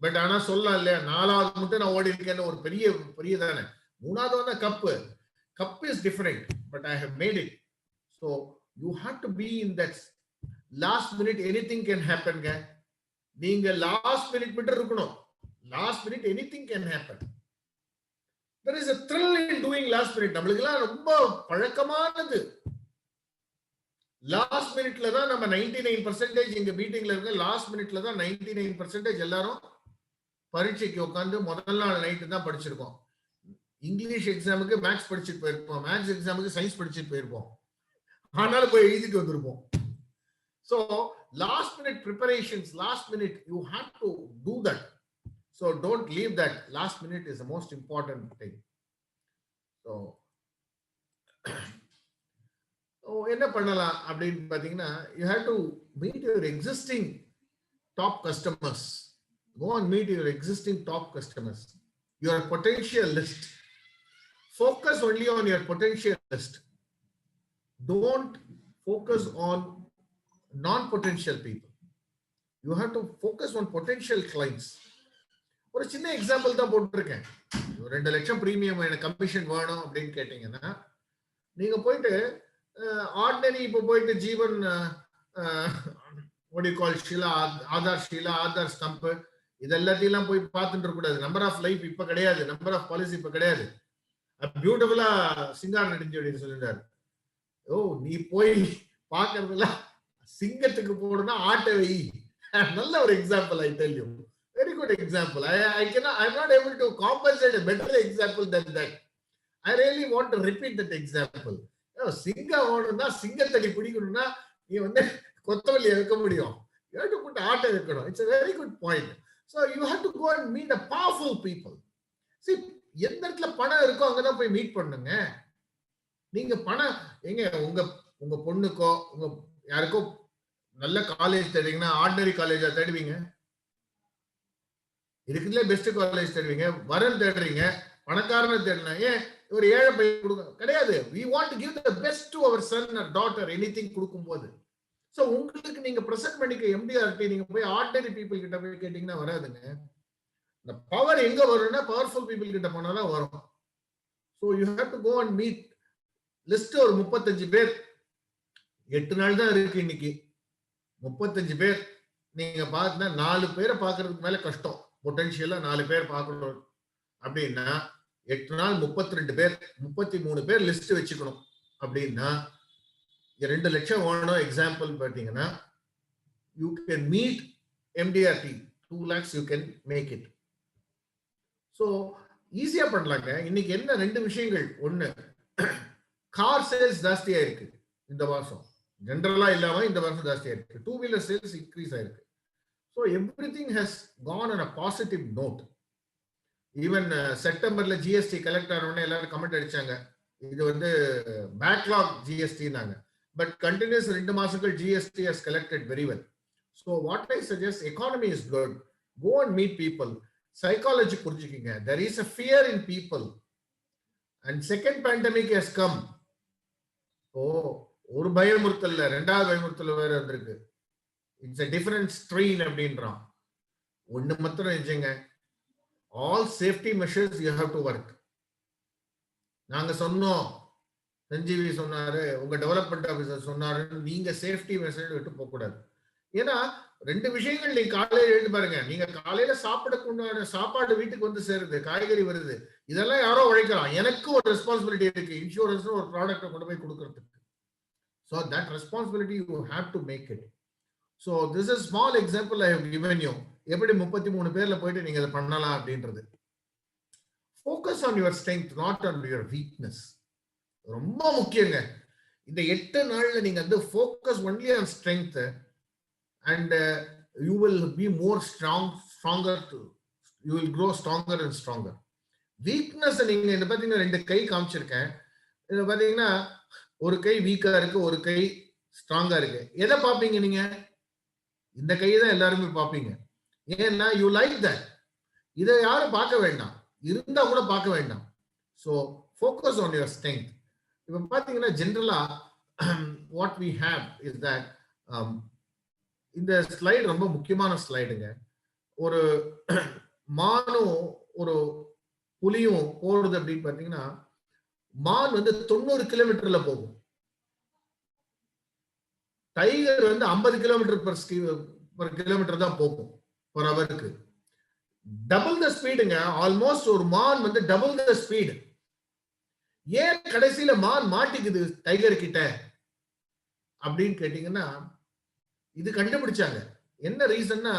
பட் ஆனா சொல்லலாம் இல்லையா, 4வது மட்டும் நான் ஓடி இருக்கேன்னு ஒரு பெரிய தானே. 3வது வந்து cup is different, but I have made it. So you have to be in that last minute. Anything can ஹேப்பன்ங்க. நீங்க லாஸ்ட் மினிட் மட்டும் இருக்கணும். Last minute anything can happen. there is a thrill in doing last minute. நம்மளுக்கெல்லாம் ரொம்ப பழக்கமானது. Last மினிட்ல தான் நம்ம 99% இங்க மீட்டிங்ல இருக்க. லாஸ்ட் மினிட்ல தான் 99% எல்லாரும் பரீட்சைக்கு உட்காந்து முதல் நாள் நைட்டு தான் படிச்சிருக்கோம். இங்கிலீஷ் எக்ஸாமுக்கு மேக்ஸ் படிச்சுட்டு போயிருப்போம், மேக்ஸ் எக்ஸாமுக்கு சயின்ஸ் படிச்சுட்டு போயிருப்போம், ஆனாலும் போய் எழுதிட்டு வந்திருப்போம். So last minute preparations, last minute you have to do that. So don't leave that. Last minute is the most important thing. So என்ன பண்ணலாம் அப்படின்னு பாத்தீங்கன்னா, you have to meet your existing top customers. Go and meet your existing top customers, your potential list. Focus only on your potential list. Don't focus on non-potential people. You have to focus on potential clients. ஒரு சின்ன example தான் போட்டிருக்கேன். 2 லட்சம் premium எனக்கு commission வேணும் அப்படின்னு கேட்டீங்கன்னா, நீங்க போயிட்டு ஆர்டினரி இப்போ போயிட்டு ஜீவன் ஷீலா, ஆதார் ஸ்டம்ப் இதெல்லாத்தையும் போய் பார்த்துட்டு இருக்கக்கூடாது. நம்பர் ஆஃப் லைஃப் இப்ப கிடையாது, நம்பர் ஆஃப் பாலிசி இப்ப கிடையாது. பியூட்டிஃபுல்லா சிங்கார் நெடுஞ்செழியன் சொல்லிட்டாரு, ஓ நீ போய் பாக்குறதுல சிங்கத்துக்கு போடுனா ஆட்டை வை. நல்ல ஒரு example. I tell you, very good example. I'm not able to compensate a better example than that. I really want to repeat that example. சிங்கம் ஓடுனா, சிங்கத்தடி பிடிக்கணும்னா நீ வந்து கொத்தவல்லியை வைக்க முடியும். You have to put ஆட்டை வைக்கணும். It's a very good point. So you have to go and meet the powerful people. See, எந்த இடத்துல பணம் இருக்கோ அங்கதான் போய் மீட் பண்ணுங்க. நீங்க பணம் எங்க உங்க பொண்ணுக்கோ உங்க யாருக்கோ நல்ல காலேஜ் தேடுவீங்கன்னா ஆர்டினரி காலேஜா தேடுவீங்க? இருக்குதுல பெஸ்ட் காலேஜ் தேடுவீங்க, வரன் தேடுறீங்க, பணக்காரனை தேடுனா ஏன் ஒரு ஏழை பையன் கொடுங்க கிடையாது. we want to give the best to our son or daughter, anything கொடுக்கும்போது. ஸோ உங்களுக்கு நீங்க ப்ரெசென்ட் பண்ணிக்க எம்டிஆர்டி நீங்க போய் ஆர்டினரி பீப்புள் கிட்ட போய் கேட்டீங்கன்னா வராதுங்க. இந்த பவர் எங்க வரும்னா பவர்ஃபுல் பீப்புள் கிட்ட போனாதான் வரும். So you have to go and meet. List ஒரு 35 பேர், 8 நாள் தான் இருக்கு இன்னைக்கு. 35 பேர் நீங்க பார்த்தா 4 பேரை பார்க்கறதுக்கு மேல கஷ்டம். பொட்டன்ஷியலா 4 பேர் பார்க்கணும் அப்படின்னா 8 நாள் 32 பேர் 33 பேர் லிஸ்ட் வச்சுக்கணும் அப்படின்னா 2 லட்சம் வேணும். எக்ஸாம்பிள் பார்த்தீங்கன்னா you can meet MDRT 2 lakhs you can make it. So ஈஸியா பண்ணலாங்க. இன்னைக்கு என்ன 2 விஷயங்கள். ஒண்ணு, கார் சேல்ஸ் ஜாஸ்தியா இருக்கு இந்த வருஷம். ஜெனரலா இல்லாம இந்த வருஷம் ஜாஸ்தியா இருக்கு. 2 வீலர் சேல்ஸ் இன்க்ரீஸ் ஆயிருக்கு. So everything has gone on a positive note. Even செப்டம்பர்ல ஜிஎஸ்டி கலெக்ட் ஆனோடனே எல்லாரும் கமெண்ட் அடிச்சாங்க, இது வந்து பேக்லாக் ஜிஎஸ்டினாங்க. பட் கண்டினியூஸ் 2 மாசங்கள் GST has collected very well. So what I suggest, economy is good, go and meet people. Psychology புரிஞ்சுக்கிங்க. There is a fear in people and second pandemic has come. ஒரு பயமுறுத்தல், 2வது பயமுறுத்தல் வேற வந்திருக்கு. It's a different strain அப்படின்றான். ஒண்ணு மாத்திரம் நினைச்சுங்க, all safety measures you have to work. நாங்க சொன்னோம், சஞ்சீவி சொன்னாரு, உங்க டெவலப்மெண்ட் ஆபீசர் சொன்னாரு, நீங்க சேஃப்டி மெஷர் விட்டு போக கூடாது. ஏன்னா 2 விஷயங்கள் நீங்க காலையில எழுந்து பாருங்க. நீங்க காலையில சாப்பிடக்கூடிய சாப்பாடு வீட்டுக்கு வந்து சேருது, காய்கறி வருது, இதெல்லாம் யாரோ உழைக்கலாம். எனக்கு ஒரு ரெஸ்பான்சிபிலிட்டி இருக்கு, இன்சூரன்ஸ் ஒரு ப்ராடக்ட் கொண்டு போய் கொடுக்கறதுக்கு. So that responsibility you have to make it. So this is small example I have given you. எப்படி 33 பேர்ல போயிட்டு நீங்க இத பண்ணலாம் அப்படின்றது. Focus on your strength, not on your weakness. ரொம்ப முக்கியங்க. இந்த 8 நாள்ல நீங்க வந்து focus only on strength and you will be more stronger you will grow stronger and stronger. Weakness நீங்க இந்த பாத்தீங்கன்னா 2 கை காமிச்சிருக்கேன். இது பாத்தீங்கன்னா ஒரு கை வீக்கா இருக்கு, ஒரு கை ஸ்ட்ராங்கா இருக்கு. எதை பாப்பீங்க நீங்க? இந்த கையை தான் எல்லாருமே பாப்பீங்க. ஏன்னா யூ லைக் தட். இதை யாரும் பார்க்க வேண்டாம், இருந்தா கூட பார்க்க வேண்டாம். So focus on your strength. இப்போ பார்த்தீங்கன்னா ஜென்ரலா what we have is that, இந்த ஸ்லைடு ரொம்ப முக்கியமான ஸ்லைடுங்க. ஒரு மானும் ஒரு புலியும் போறது அப்படின்னு பார்த்தீங்கன்னா, மான் வந்து 90 கிலோமீட்டர்ல போகும், டைகர் வந்து 50 கிலோமீட்டர் per கிலோமீட்டர் தான் போகும் per ஹவருக்கு. Double the ஸ்பீடுங்க. ஆல்மோஸ்ட் ஒரு மான் வந்து டபுள் த ஸ்பீடு. ஏன் கடைசியில மான் மாட்டிக்குது டைகர் கிட்ட அப்படின்னு கேட்டீங்கன்னா, இது கண்டுபிடிச்சாங்க. என்ன ரீசன்னா,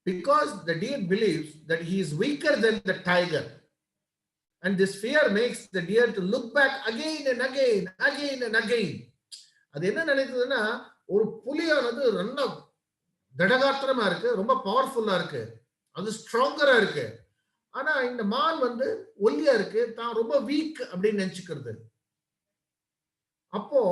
because the deer believes that he is weaker than the tiger. And this fear makes the deer to look back again and again, again and again. அது என்ன நினைக்குதுன்னா, ஒரு புலியானது ரொம்ப திடகாத்திரமா இருக்கு, ரொம்ப பவர்ஃபுல்லா இருக்கு, அது ஸ்ட்ராங்கரா இருக்கு. ஆனா இந்த மான் வந்து ஒல்லியா இருக்கு, தான் ரொம்ப வீக் அப்படின்னு நினைச்சுக்கிறது. அப்போ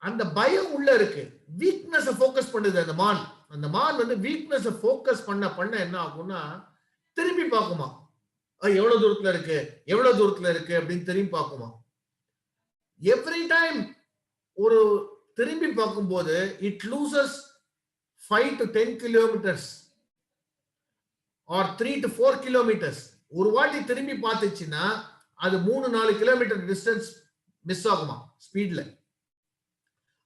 அந்த பயம் உள்ள இருக்கு, வீக்னஸ் ஃபோக்கஸ் பண்ணுது அந்த மான். அந்த மான் வந்து வீக்னஸ் ஃபோக்கஸ் பண்ண என்ன ஆகும்னா, திரும்பி பார்க்குமா, எவ்வளவு தூரத்துல இருக்கு, எவ்வளவு தூரத்துல இருக்கு அப்படின்னு திரும்பி பார்க்குமா. எவ்ரி டைம் ஒரு திரும்பி பார்க்கும்போது it loses 5 to 10 kilometers or 3 to 4 kilometers. ஒரு வாட்டி திரும்பி பார்த்துச்சுன்னா அது 3-4 கிலோமீட்டர் டிஸ்டன்ஸ் மிஸ் ஆகுமா ஸ்பீட்ல.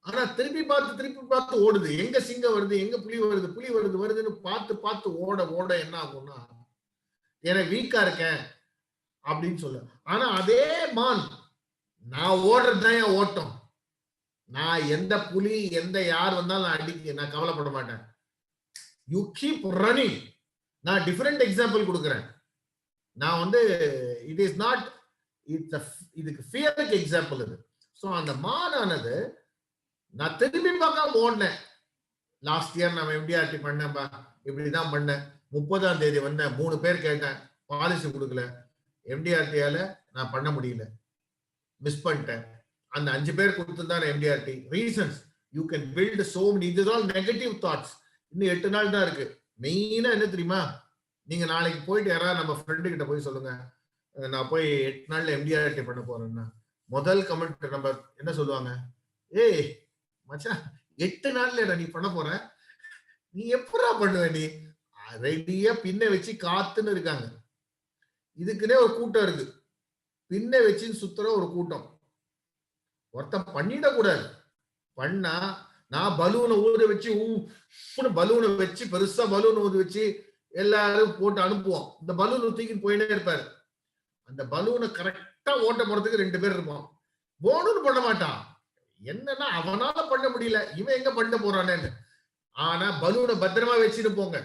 ஆனா திருப்பி பார்த்து ஓடுது. எங்க சிங்கம் வருது, எங்க புலி வருதுன்னு பார்த்து ஓட என்ன ஆகும்னா, எனக்கு வீக்கா இருக்கேன் அப்படின்னு சொல்ல. ஆனா அதே மான், நான் ஓடுறதுதான் என் ஓட்டம், நான் எந்த புலி எந்த யார் வந்தாலும் நான் கவலைப்பட மாட்டேன். You keep running. நான் டிஃபரெண்ட் எக்ஸாம்பிள் கொடுக்குறேன். நான் வந்து இட் இஸ் நாட், இதுக்கு ஃபியருக்கு எக்ஸாம்பிள் இது. ஸோ அந்த மானானது, நான் திரும்பி பார்க்காம ஓடினேன். லாஸ்ட் இயர் நான் MDRT பண்ணேன்பா, இப்படிதான் பண்ணேன். 30ஆம் தேதி வந்தேன், 3 பேர் கேட்டேன், பாலிசி கொடுக்கல. MDRTயால நான் பண்ண முடியல, மிஸ் பண்ணிட்டேன். அந்த 5 பேர் கொடுத்துதான் MDRT. Reasons you can build so many. இதுதான் நெகட்டிவ் தாட்ஸ். இன்னும் 8 நாள் தான் இருக்கு. மெயினா என்ன தெரியுமா, நீங்க நாளைக்கு போயிட்டு யாராவது நம்ம ஃப்ரெண்டு கிட்ட போய் சொல்லுங்க, நான் போய் 8 நாள்ல MDRT பண்ண போறேன்னா, முதல் கமெண்ட் நம்ம என்ன சொல்லுவாங்க, ஏய் மச்சான் 8 நாள்ல நீ பண்ண போற, நீ எப்படா பண்ணுவ, நீ ரெடியா பின்ன வச்சு காத்துன்னு இருக்காங்க. இதுக்குன்னே ஒரு கூட்டம் இருக்கு, பின்ன வச்சு சுத்துற ஒரு கூட்டம். ஒருத்தன் பண்ணிடக்கூடாது. பண்ணா நான் பலூனை ஊத வச்சு பலூனை வச்சு பெருசா பலூன் ஊத வச்சு எல்லாரும் போட்டு அனுப்புவோம். இந்த பலூன் தூக்கி போயிட்டே இருப்பாரு. அந்த பலூனை கரெக்டா ஓட்ட போறதுக்கு 2 பேர் இருப்பான். போனுன்னு பண்ண மாட்டான். என்னன்னா அவனால பண்ண முடியல, இவன் எங்க பண்ண போறானேன்னு. ஆனா பலூனை பத்திரமா வச்சுட்டு போங்க.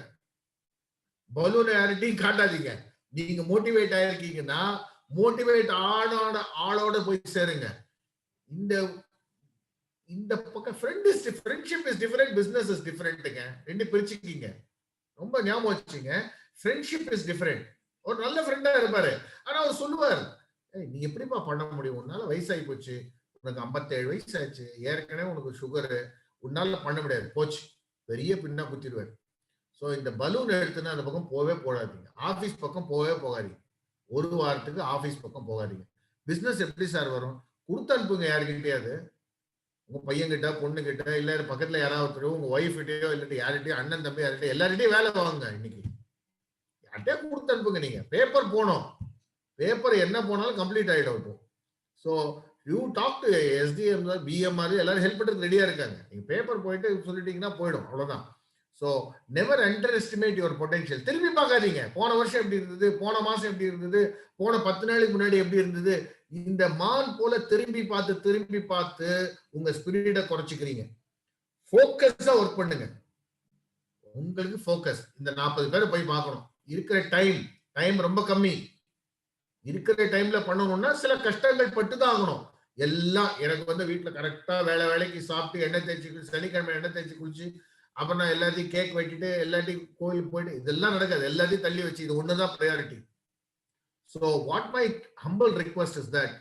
பலூனை யார்கிட்டையும் காட்டாதீங்க. நீங்க மோட்டிவேட் ஆயிருக்கீங்கன்னா மோட்டிவேட் ஆளோட போய் சேருங்க. இந்த இந்த பக்கம் friendship is different, business is டிஃபரெண்ட்டுங்க. 2 பிரிச்சுக்கீங்க. ரொம்ப ஞாபகம் வச்சுங்க. Friendship is different. ஒரு நல்ல ஃப்ரெண்டா இருப்பாரு. ஆனா அவர் சொல்லுவார், நீ எப்படிப்பா பண்ண முடியும், உன்னால வயசாகி போச்சு, உனக்கு 57 வயசு ஆச்சு, ஏற்கனவே உனக்கு சுகரு, உன்னால பண்ண முடியாது, போச்சு, பெரிய பின்னா குத்திடுவார். ஸோ இந்த பலூன் எடுத்துன்னா அந்த பக்கம் போகவே போடாதீங்க. ஆபீஸ் பக்கம் போகவே போகாதீங்க. ஒரு வாரத்துக்கு ஆபீஸ் பக்கம் போகாதீங்க. பிசினஸ் எப்படி சார் வரும்? கொடுத்து அனுப்புங்க யாருக்கிட்டையாவது. உங்க பையன் கிட்ட, பொண்ணு கிட்ட, இல்ல பக்கத்துல யாராவது உங்க ஒய்ஃப் கிட்டயோ இல்லாட்டி யார்கிட்டயும், அண்ணன் தம்பி யார்கிட்டயும் எல்லார்கிட்டையும் வேலை வாங்க. இன்னைக்கு யார்கிட்டயே கொடுத்து அனுப்புங்க. நீங்க பேப்பர் போனோம், பேப்பர் என்ன போனாலும் கம்ப்ளீட் ஆயிடும். So you talk to SDM, BMR, எல்லாரும் ஹெல்ப் பண்றதுக்கு ரெடியா இருக்காங்க. நீங்க பேப்பர் போயிட்டு சொல்லிட்டீங்கன்னா போயிடும், அவ்வளவுதான். So never underestimate your potential. திரும்பி பார்க்காதீங்க, போன வருஷம் எப்படி இருந்தது, போன மாசம் எப்படி இருந்தது, போன 10 நாளைக்கு முன்னாடி எப்படி இருந்தது. இந்த மான் போல திரும்பி பார்த்து உங்க ஸ்பிரிட்டை குறைச்சிக்கிறீங்க. போக்கஸா ஒர்க் பண்ணுங்க. உங்களுக்கு போக்கஸ். இந்த 40 பேரை போய் பார்க்கணும். இருக்கிற டைம் ரொம்ப கம்மி. இருக்கிற டைம்ல பண்ணணும்னா சில கஷ்டங்கள் பட்டுதான் ஆகணும். எல்லாம் எனக்கு வீட்டுல கரெக்டா வேலைக்கு சாப்பிட்டு எண்ணெய் தேய்ச்சி, சனிக்கிழமை எண்ணெய் தேய்ச்சி குளிச்சு, அப்புறம் நான் எல்லாத்தையும் கேக் வெட்டிட்டு எல்லாத்தையும் கோயிலுக்கு போயிட்டு, இதெல்லாம் நடக்காது. எல்லாத்தையும் தள்ளி வச்சு இது ஒண்ணுதான் priority. So what my humble request is that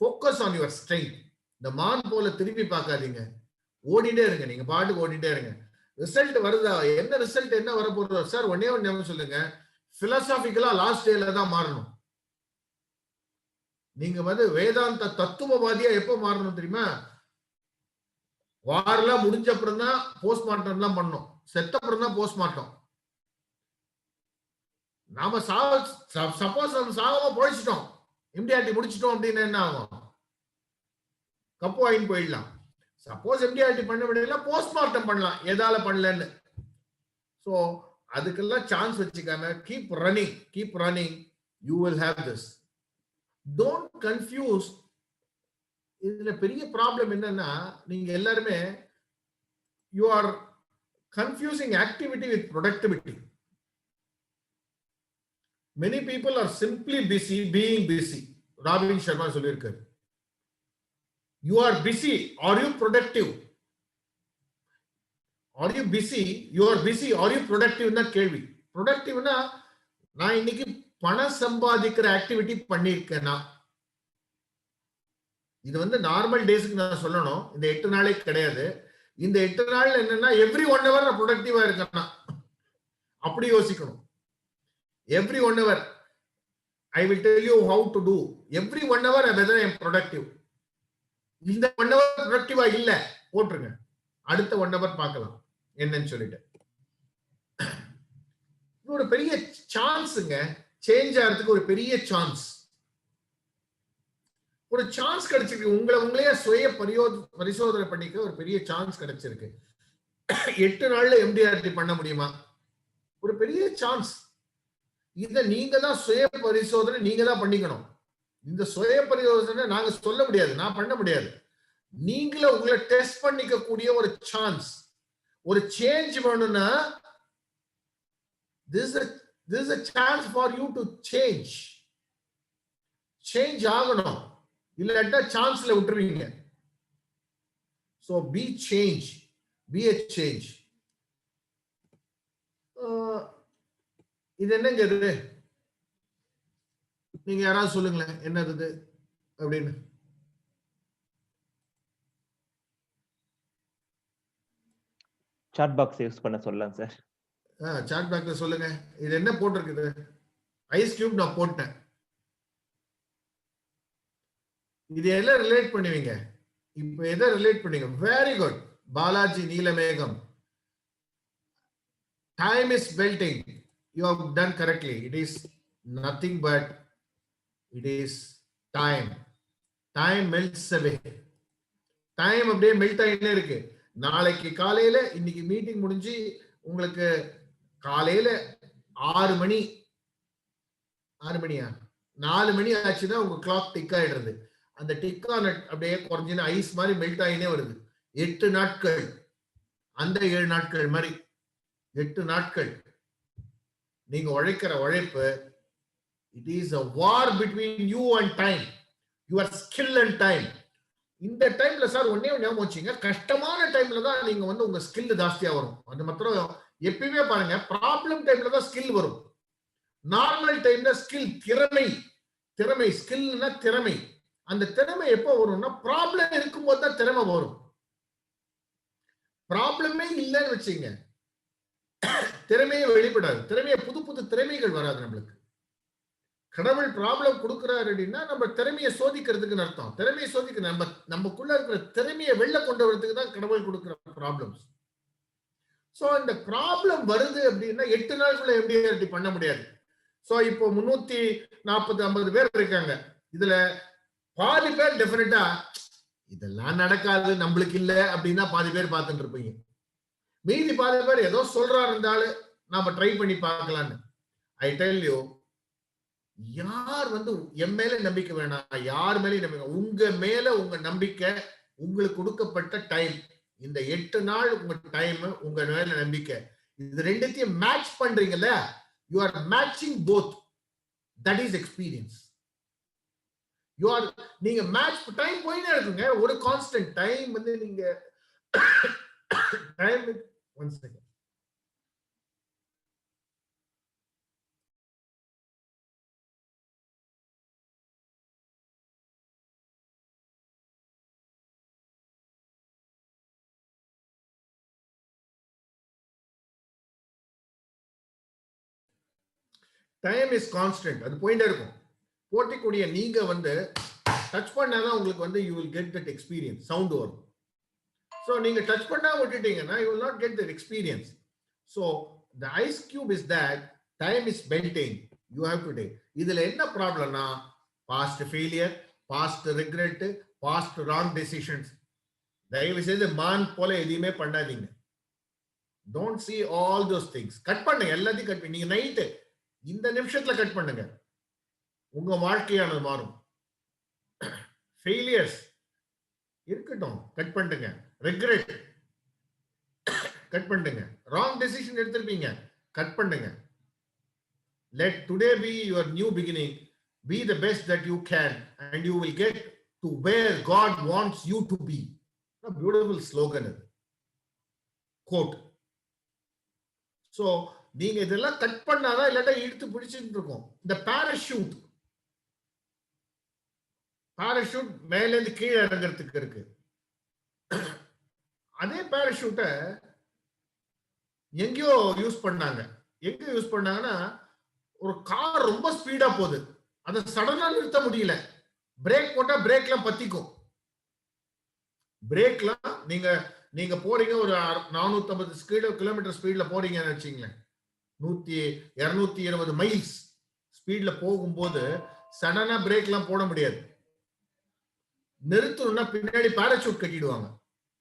focus on your strength. இந்த மான் போல திரும்பி பார்க்காதீங்க, ஓடிட்டே இருங்க. நீங்க பாட்டுக்கு ஓடிட்டே இருங்க. ரிசல்ட் வருதா, என்ன ரிசல்ட் என்ன வர போறதா சார், ஒன்னே சொல்லுங்க. பிலசாபிக்கலா லாஸ்ட் டேல தான் மாறணும். நீங்க வேதாந்த தத்துவவாதியா எப்ப மாறணும் தெரியுமா? வாரெல்லாம் முடிஞ்ச அப்புறம் தான் போஸ்ட்மார்ட்டம் எல்லாம் பண்ணணும். செத்த அப்புறம் தான் போஸ்ட்மார்ட்டம். நாம சப்போஸ் நம்ம சாகாம பொழைச்சிட்டோம், எம்டிஆர்டி முடிச்சிட்டோம் அப்படின்னு என்ன ஆகும்? கப்பு வாங்கி போயிடலாம். சப்போஸ் எம்டிஆர்டி பண்ண முடியல, போஸ்ட்மார்ட்டம் பண்ணலாம், எதால பண்ணலன்னு. ஸோ அதுக்கெல்லாம் சான்ஸ் வச்சுக்காம keep running, you will have this. Don't confuse. இதுல பெரிய ப்ராப்ளம் என்னன்னா, நீங்க எல்லாருமே you are confusing activity with productivity. Many people are simply busy being busy. Robin Sharma சொல்லியிருக்காரு, you are busy, are you productive? Are you busy? You are busy, are you productive? னா கேள்வி. ப்ரொடக்டிவ்னா நான் இன்னைக்கு பணம் சம்பாதிக்கிற ஆக்டிவிட்டி பண்ணிருக்கேனா? இது நார்மல் டேஸ்க்கு நான் சொல்லணும். இந்த 8 நாளே கிடையாது. இந்த 8 நாள் என்னன்னா எவ்ரி 1 hour நான் ப்ரொடக்டிவா இருக்கேன்னா அப்படி யோசிக்கணும். Every 1 hour I will tell you how to do. Every 1 hour whether I am productive. இந்த 1 hour ப்ரொடக்டிவா இல்ல போட்டுருங்க, அடுத்த 1 hour பார்க்கலாம் என்னன்னு சொல்லிட்டு. இது ஒரு பெரிய சான்ஸுங்க, சேஞ்ச் ஆகிறதுக்கு ஒரு பெரிய சான்ஸ். ஒரு சான்ஸ் கிடைச்சிருக்கு. உங்களையே சுய பரிசோதனை பண்ணிக்க ஒரு பெரிய சான்ஸ் கிடைச்சிருக்கு. 8 நாள்ல எம்டிஆர்டி பண்ண முடியுமா? ஒரு பெரிய சான்ஸ். இத நீங்க தான் சுய பரிசோதனை நீங்க தான் பண்ணிக்கணும். இந்த சுய பரிசோதனை நாங்க சொல்ல முடியாது, நான் பண்ண முடியாது. நீங்களே உங்களை டெஸ்ட் பண்ணிக்க கூடிய ஒரு சான்ஸ். ஒரு சேஞ்ச் வேணும்னா this is a chance for you to change ஆகணும். இல்லட்டா சான்ஸ்ல விட்டுருவீங்க. So be a change. இது என்னங்க இது? நீங்க யாராவது சொல்லுங்களேன் என்னது அப்படின்னு.
சாட் பாக்ஸ் யூஸ் பண்ண சொல்லலாம் சார்.
சாட் பாக்ஸ்ல சொல்லுங்க. இது என்ன போட்டிருக்குது? ஐஸ் கியூப் நான் போட்டேன். இது எல்லாம் ரிலேட் பண்ணுவீங்க. இப்ப எதை ரிலேட் பண்ணுவீங்க? Very good. Balaji Neelamegam, time is pelting. You have done correctly. It is nothing but it is time. Time melts away. Time அப்படியே மெல்ட் ஆயிட்டே இருக்கு. நாளைக்கு காலையில இன்னைக்கு மீட்டிங் முடிஞ்சு உங்களுக்கு காலையில 6 மணியா 4 மணி ஆச்சுன்னா உங்க கிளாக் டிக் ஆயிடுறது. அந்த டிக் ஆன அப்படியே குறைஞ்சின ஐஸ் மாதிரி மெல்ட் ஆகினே வருது. 8 நாட்கள், அந்த 7 நாட்கள் மாதிரி 8 நாட்கள் நீங்க உழைக்கிற உழைப்பு. It is a war between you and time, your skill and time. இந்த டைம்ல சார் ஒன்னே ஞாபகம் வச்சுங்க, கஷ்டமான டைம்ல தான் நீங்க வந்து உங்க ஸ்கில் ஜாஸ்தியா வரும். அது மாத்திரம் எப்பயுமே பாருங்க, ப்ராப்ளம் டைம்ல தான் ஸ்கில் வரும். நார்மல் டைம்ல ஸ்கில் திறமை ஸ்கில்னா திறமை. அந்த திறமை எப்போ வரும்னா ப்ராப்ளம் இருக்கும்போது தான் திறமை வரும். ப்ராப்ளமே இல்லைன்னு வச்சுங்க, திறமையே வெளிப்படாது. புது திறமைகள் வராது நம்மளுக்கு. கடவுள் ப்ராப்ளம் கொடுக்கிறாரு அப்படின்னா நம்ம திறமையை சோதிக்கிறதுக்கு அர்த்தம். திறமையை சோதிக்க நமக்குள்ள இருக்கிற திறமையை வெளில கொண்டு வரதுக்கு தான் கடவுள் கொடுக்கிற ப்ராப்ளம்ஸ். சோ இந்த ப்ராப்ளம் வருது அப்படின்னா 8 நாளுக்குள்ள எப்படி பண்ண முடியாது. சோ இப்போ 340-50 பேர் இருக்காங்க. இதுல பாதி பேர் டெஃபினட்டா இதெல்லாம் நடக்காது, நம்மளுக்கு இல்ல அப்படின்னா பாதி பேர் பார்த்துட்டு இருப்பீங்க. மீதி பாதி பேர் ஏதோ சொல்றாரு இருந்தாலும் நாம ட்ரை பண்ணி பார்க்கலான்னு. ஐ டெல் யூ, யார் வந்து என் மேல நம்பிக்கை வேணாம், யார் மேலேயும் நம்பிக்கை, உங்க மேல உங்க நம்பிக்கை, உங்களுக்கு கொடுக்கப்பட்ட டைம், இந்த 8 நாள் உங்க டைம், உங்க மேல நம்பிக்கை, இது ரெண்டுத்தையும் மேட்ச் பண்றீங்கல்ல, you are matching both. That is experience. நீங்க மேட்ச் டைம் போயினே இருக்குங்க. ஒரு கான்ஸ்டன்ட் டைம் வந்து நீங்க time. One second. Time is constant. அது போயிட்டே இருக்கும். போட்டிக்கூடிய நீங்க வந்து டச் பண்ணாதான் உங்களுக்கு வந்து you will get that experience. Sound வரும். ஸோ நீங்க டச் பண்ணா விட்டுட்டீங்கன்னா you will not get that experience. So the ice cube is that time is maintain. You have to take. இதுல என்ன ப்ராப்ளம்னா past failure, past regret, past wrong decisions. தயவு செய்து மான் போல எதையுமே பண்ணாதீங்க. Don't see all those things. Cut பண்ணுங்க, எல்லாத்தையும் கட் பண்ணி நீங்க நைட்டு இந்த நிமிஷத்துல கட் பண்ணுங்க, உங்க வாழ்க்கையானது மாறும். ஃபெயிலியர்ஸ் இருக்கட்டும், கட் பண்ணுங்க. ரெக்ரெட் கட் பண்ணுங்க. ராங் டெசிஷன் எடுத்திருப்பீங்க, கட் பண்ணுங்க. Let today be your new beginning. Be the best that you can and you will get to where God wants you to be. A beautiful slogan. Quote. So நீங்க இதெல்லாம் cut பண்ணாதான் இல்லாட்டா இழுத்து பிடிச்சிட்டு இருக்கும். இந்த parachute மேல இருந்து கீழே இறங்குறதுக்கு இருக்கு. அதே பாராஷூட்டை எங்கேயோ யூஸ் பண்ணாங்க. எங்க யூஸ் பண்ணாங்கன்னா, ஒரு கார் ரொம்ப ஸ்பீடா போகுது, அதை சடனா நிறுத்த முடியல, பிரேக் போட்டா பிரேக்லாம் பத்திக்கும். பிரேக்லாம் நீங்க போறீங்க, ஒரு 450 கிலோமீட்டர் ஸ்பீட்ல போறீங்கன்னு வச்சுங்களேன், 220 மைல்ஸ் ஸ்பீட்ல போகும்போது சடனா பிரேக்லாம் போட முடியாது. நிறுத்தணும்னா பின்னாடி பாராசூட் கட்டிடுவாங்க.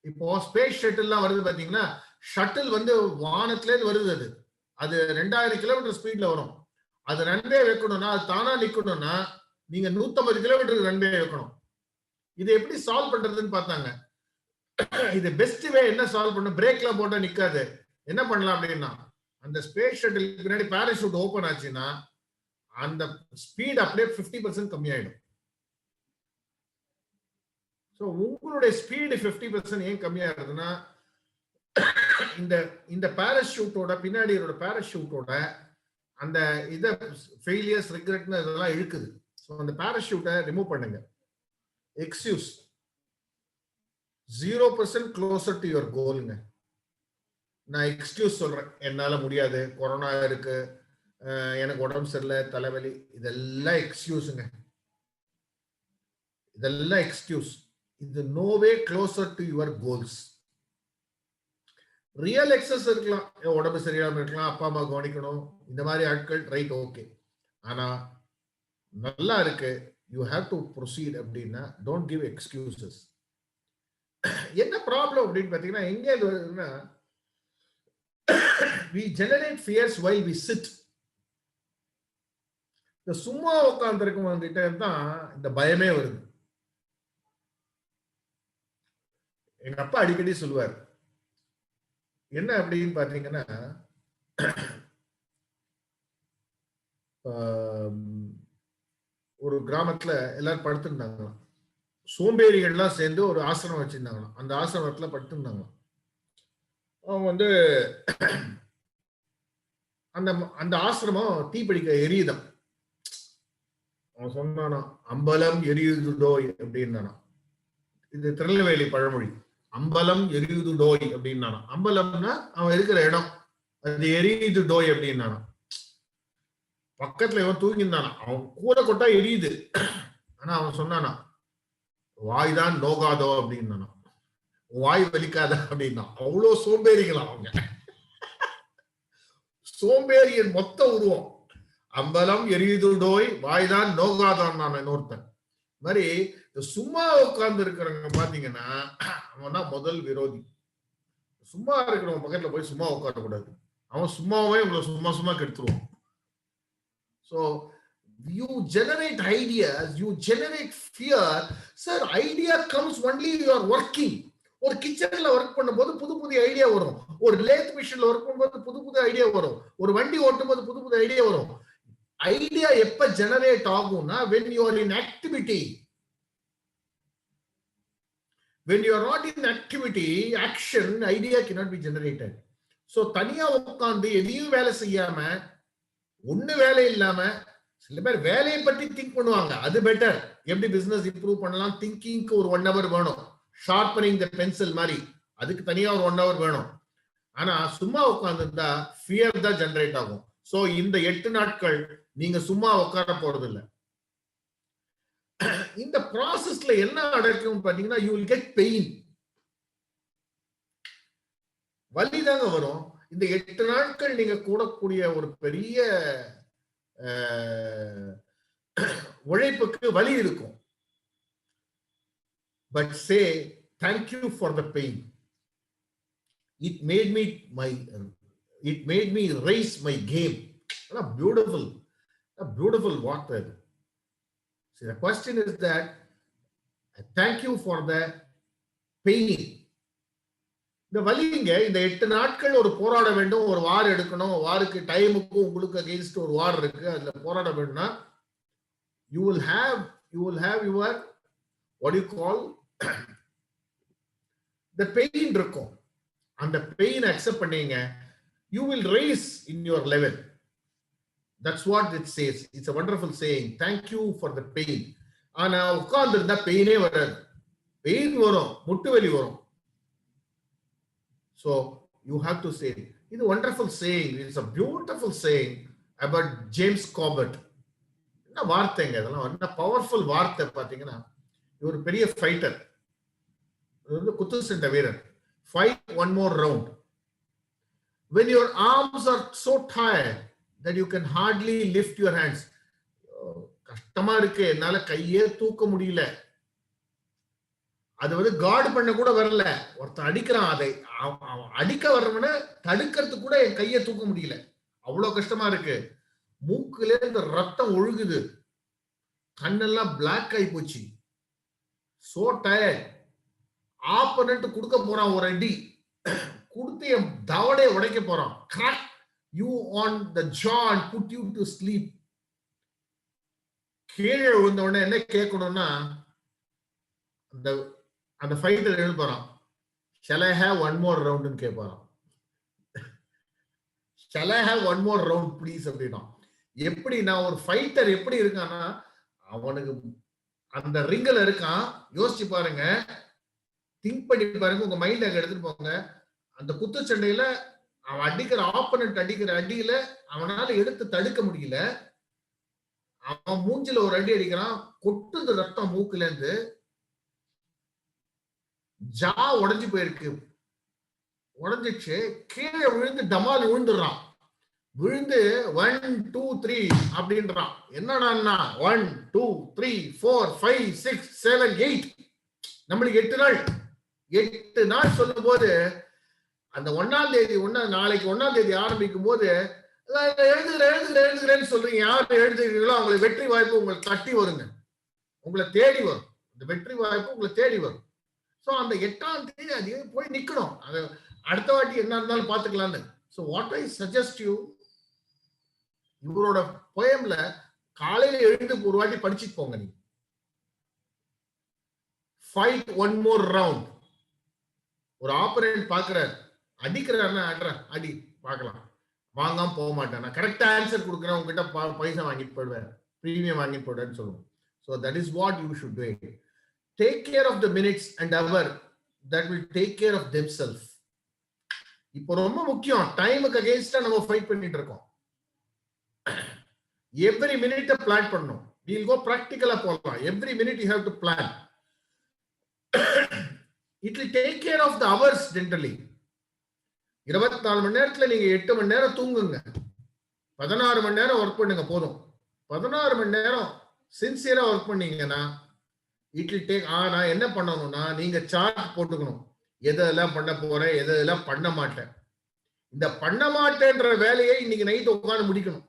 இப்போ ஸ்பேஸ் ஷட்டில்லாம் வருது பாத்தீங்கன்னா, ஷட்டில் வந்து வானத்துல இருந்து வருது. அது 2000 கிலோமீட்டர் ஸ்பீட்ல வரும். அது ரன்வே வைக்கணும்னா, அது தானா நிக்கணும்னா நீங்க 150 கிலோமீட்டருக்கு ரன்வே வைக்கணும். இது எப்படி சால்வ் பண்றதுன்னு பார்த்தாங்க. இது பெஸ்ட் வே என்ன சால்வ் பண்ண, பிரேக்லாம் போட்டா நிக்காது. என்ன பண்ணலாம் அப்படின்னா, அந்த ஸ்பேஸ் ஷட்டிலுக்கு பின்னாடி பாராசூட் ஓபன் ஆச்சுன்னா அந்த ஸ்பீட் அப்படியே 50% கம்மியாயிடும். ஸோ உங்களுடைய ஸ்பீடு 50% ஏன் கம்மியாகுதுன்னா, இந்த பாராசூட்டோட பின்னாடி பாராசூட்டோட அந்த இதை ஃபெயிலியர்ஸ், ரிக்ரெட்னு இதெல்லாம் இழுக்குது. ஸோ அந்த பாராசூட்டை ரிமூவ் பண்ணுங்க. எக்ஸ்கியூஸ் 0% க்ளோசர் டு யுவர் கோலுங்க. நான் எக்ஸ்கியூஸ் சொல்றேன், என்னால முடியாது, கொரோனா இருக்கு, எனக்கு உடம்பு சரியில்லை, தலைவலி, இதெல்லாம் எக்ஸ்கியூஸுங்க. இதெல்லாம் எக்ஸ்கியூஸ். இது no way closer to your goals. Real excuse இருக்கலாம், உடம்பு சரியாம இருக்கலாம், அப்பா அம்மா கவனிக்கணும், இந்த மாதிரி ஆட்கள் ரைட், ஓகே. ஆனா நல்லா இருக்கு, யூ ஹேவ் டு ப்ரொசீட் அப்படின்னா டோன்ட் கிவ் எக்ஸ்கியூசஸ். என்ன ப்ராப்ளம் அப்படின்னு பாத்தீங்கன்னா எங்க இது வருதுன்னா we generate fears while we sit. இந்த சும்மா உட்கார்ந்து இருக்கவங்கிட்ட தான் இந்த பயமே வருது. எங்க அப்பா அடிக்கடி சொல்லுவார், என்ன அப்படின்னு பாத்தீங்கன்னா ஒரு கிராமத்துல எல்லாரும் படுத்திருந்தாங்களாம். சோம்பேறிகள்லாம் சேர்ந்து ஒரு ஆசிரமம் வச்சிருந்தாங்களாம். அந்த ஆசிரமத்துல படுத்திருந்தாங்களாம். அவன் வந்து அந்த அந்த ஆசிரமம் தீப்பிடிக்க எரியுதான். அவன் சொன்னானா, அம்பலம் எரியுது டோய் அப்படின்னானா. இது திருநெல்வேலி பழமொழி. அம்பலம் எரியுது டோய் அப்படின்னானா. அம்பலம்னா அவன் இருக்கிற இடம், அது எரியுது டோய் அப்படின்னானா. பக்கத்துல இவன் தூங்கியிருந்தானா. அவன் கூரை கொட்டா எரியுது. ஆனா அவன் சொன்னானா, வாய் தான் நோகாதோ அப்படின்னானா. வாய் வலிக்காத அப்படின்னா. அவ்வளவு சோம்பேறிகளா அவங்க. சோம்பேறியின் மொத்த உருவம். அம்பலம் எரியுது டோய், வாய்தான் நோகாதான் நான் இன்னொருத்தன் மாதிரி. சும்மா உட்கார்ந்து இருக்கிறவங்க பாத்தீங்கன்னா அவன் தான் முதல் விரோதி. சும்மா இருக்கிறவங்க பக்கத்துல போய் சும்மா உட்காரக்கூடாது. அவன் சும்மாவே உங்களை சும்மா சும்மா கெடுத்துருவான். So you generate ideas, you generate fear. Sir, idea comes only you are working. ஒரு கிச்சன்ல ஒர்க் பண்ணும்போது புது புது ஐடியா வரும். ஒரு லேத் மிஷின்ல ஒர்க் பண்ணும்போது புது புது ஐடியா வரும். ஒரு வண்டி ஓட்டும் போது புது புது ஐடியா வரும். ஐடியா எப்ப ஜெனரேட் ஆகும்னா when you are in activity. When you are not in activity, action, idea cannot be generated. So தனியா உட்கார்ந்து எதையும் வேலை செய்யாம, ஒண்ணு வேலை இல்லாம, சில பேர் வேலையை பற்றி திங்க் பண்ணுவாங்க. அது பெட்டர். எப்படி பிசினஸ் இம்ப்ரூவ் பண்ணலாம், திங்கிங்க்கு ஒரு 1 hour வேணும். ஷார்ப்பனிங் த பென்சில் மாதிரி அதுக்கு தனியா ஒரு 1 hour வேணும். ஆனா சும்மா உட்கார்ந்துருந்தா ஃபியர் தான் ஜெனரேட் ஆகும். சோ இந்த 8 நாட்கள் நீங்க சும்மா உட்கார போறது இல்லை. இந்த ப்ராசஸ்ல என்ன நடக்கும் பாத்தீங்கன்னா, யூ வில் கெட் பெயின். வலி தாங்க வரும். இந்த 8 நாட்கள் நீங்க கூடக்கூடிய ஒரு பெரிய உழைப்புக்கு வலி இருக்கும். But say thank you for the pain. It made me raise my game. A beautiful water. See, the question is that thank you for the pain. இந்த வலிங்க இந்த 8 நாட்கள் ஒரு போராட வேண்டும். ஒரு வார் எடுக்கணும். வாருக்கு டைமுக்கும் உங்களுக்கு அகைன்ஸ்ட் ஒரு வார் இருக்கு. அதுல போராட வேண்டும்னா you will have your what do you call the pain இருக்கும். அந்த பெயின் அக்செப்ட் பண்ணீங்க, you will raise in your level. That's what it says. It's a wonderful saying. Thank you for the pain. ஆனா உட்கார்ந்து இருந்தா பெயினே வராது. Pain வரும், முட்டு வலி வரும். So you have to say, it's a wonderful saying. It's a beautiful saying about James Corbett. என்ன வார்த்தைங்க இதெல்லாம், என்ன பவர்ஃபுல் வார்த்தை பாத்தீங்கன்னா. இவர் பெரிய ஃபைட்டர், குத்து சண்டை வீரர். Fight one more round. When your arms are so tired that you can hardly lift your hands. கஷ்டமா இருக்கு, என்னால கையே தூக்க முடியல. அது வந்து கார்டு பண்ண கூட வரல. ஒருத்தன் அடிக்கிறான், அதை அடிக்க வர்றவன தடுக்கிறது கூட என் கையை தூக்க முடியல. அவ்வளவு கஷ்டமா இருக்கு. மூக்குல இந்த ரத்தம் ஒழுகுது, கண்ணெல்லாம் பிளாக் ஆகி போச்சு. So tired. ஆப்பனன்ட் கொடுக்க போறான் ஒரு அடி, கொடுத்து என் தவடைய உடைக்க போறான். Crack you on the jaw and put you to sleep. கீழே விழுந்த உடனே என்ன கேட்கணும்னா, அந்த ஃபைட்டர் எழுப்பாராம், shall I have one more round ன்னு கேட்பாராம். shall I have one more round please அப்படின்னா. எப்படி நான் ஒரு ஃபைட்டர் எப்படி இருக்கான்னா, அவனுக்கு அந்த ரிங்கில் இருக்கான். யோசிச்சு பாருங்க, திங்க் பண்ணி பாருங்க, உங்க மைண்ட் அங்க எடுத்துட்டு போங்க. அந்த குத்துச்சண்டையில அவன் அடிக்கிற ஆப்பனன்ட் அடிக்கிற அடியில அவனால எடுத்து தடுக்க முடியல. அவன் மூஞ்சில ஒரு அடி அடிக்கிறான், கொட்டுது ரத்தம் மூக்குல இருந்து, ஜா உடைஞ்சு போயிருக்கு. உடைஞ்சிச்சு, கீழே விழுந்து டமால் விழுந்துடுறான். விழுந்து 1 2 3 அப்படின்றான். என்னடா 1 2 3 4 5 6 7 8, நம்மளுக்கு 8 நாள். 8 நாள் சொல்லும் போது அந்த 1ஆம் தேதி நாளைக்கு 1ஆம் தேதி ஆரம்பிக்கும் போது எழுதுகிறேன்னு சொல்றீங்க. யார் எழுதுகிறீங்களோ அவங்களுக்கு வெற்றி வாய்ப்பு உங்களுக்கு தட்டி வருங்க, உங்களை தேடி வரும். இந்த வெற்றி வாய்ப்பு உங்களை தேடி வரும். ஸோ அந்த 8ஆம் தேதி அது போய் நிக்கணும். அது அடுத்த வாட்டி என்ன இருந்தாலும் பார்த்துக்கலான்னு. So what I suggest you, இவரோட போயம்ல காலையில எழுந்து ஒரு வாட்டி படிச்சுட்டு போங்க. நீங்க ஃபைட் ஒன் மோர் ரவுண்ட். ஒரு ஆப்பரேட் பாக்குறாரு, அடிக்கிறாருன்னா அடி பார்க்கலாம், வாங்காம போக மாட்டேன். நான் கரெக்டா ஆன்சர் கொடுக்குறேன், உங்ககிட்ட பைசா வாங்கிட்டு போயிடுவேன், பிரீமியம் வாங்கிட்டு போயிடுவேன்னு சொல்லுவோம். So that is what you should do. Take care of the minutes and hour that will take care of themselves. இப்போ ரொம்ப முக்கியம், டைமுக்கு அகைன்ஸ்டா நம்ம ஃபைட் பண்ணிட்டு இருக்கோம். எவ்ரி மினிட் பிளான் பண்ணணும். we'll go practical போலாம். every minute you have to plan. it will take care of the hours generally. 24 மணி நேரத்துல நீங்க 8 மணி நேரம் தூங்குங்க, 16 மணி நேரம் ஒர்க் பண்ணுங்க போதும். 16 மணி நேரம் சின்சியரா ஒர்க் பண்ணீங்கன்னா இட் வில் டேக். ஆனா என்ன பண்ணணும்னா நீங்க சார்ட் போட்டுக்கணும், எதெல்லாம் பண்ண போறேன், எதெல்லாம் பண்ண மாட்டேன். இந்த பண்ண மாட்டேன்ற வேலையை இன்னைக்கு நைட் உட்காந்து முடிக்கணும்.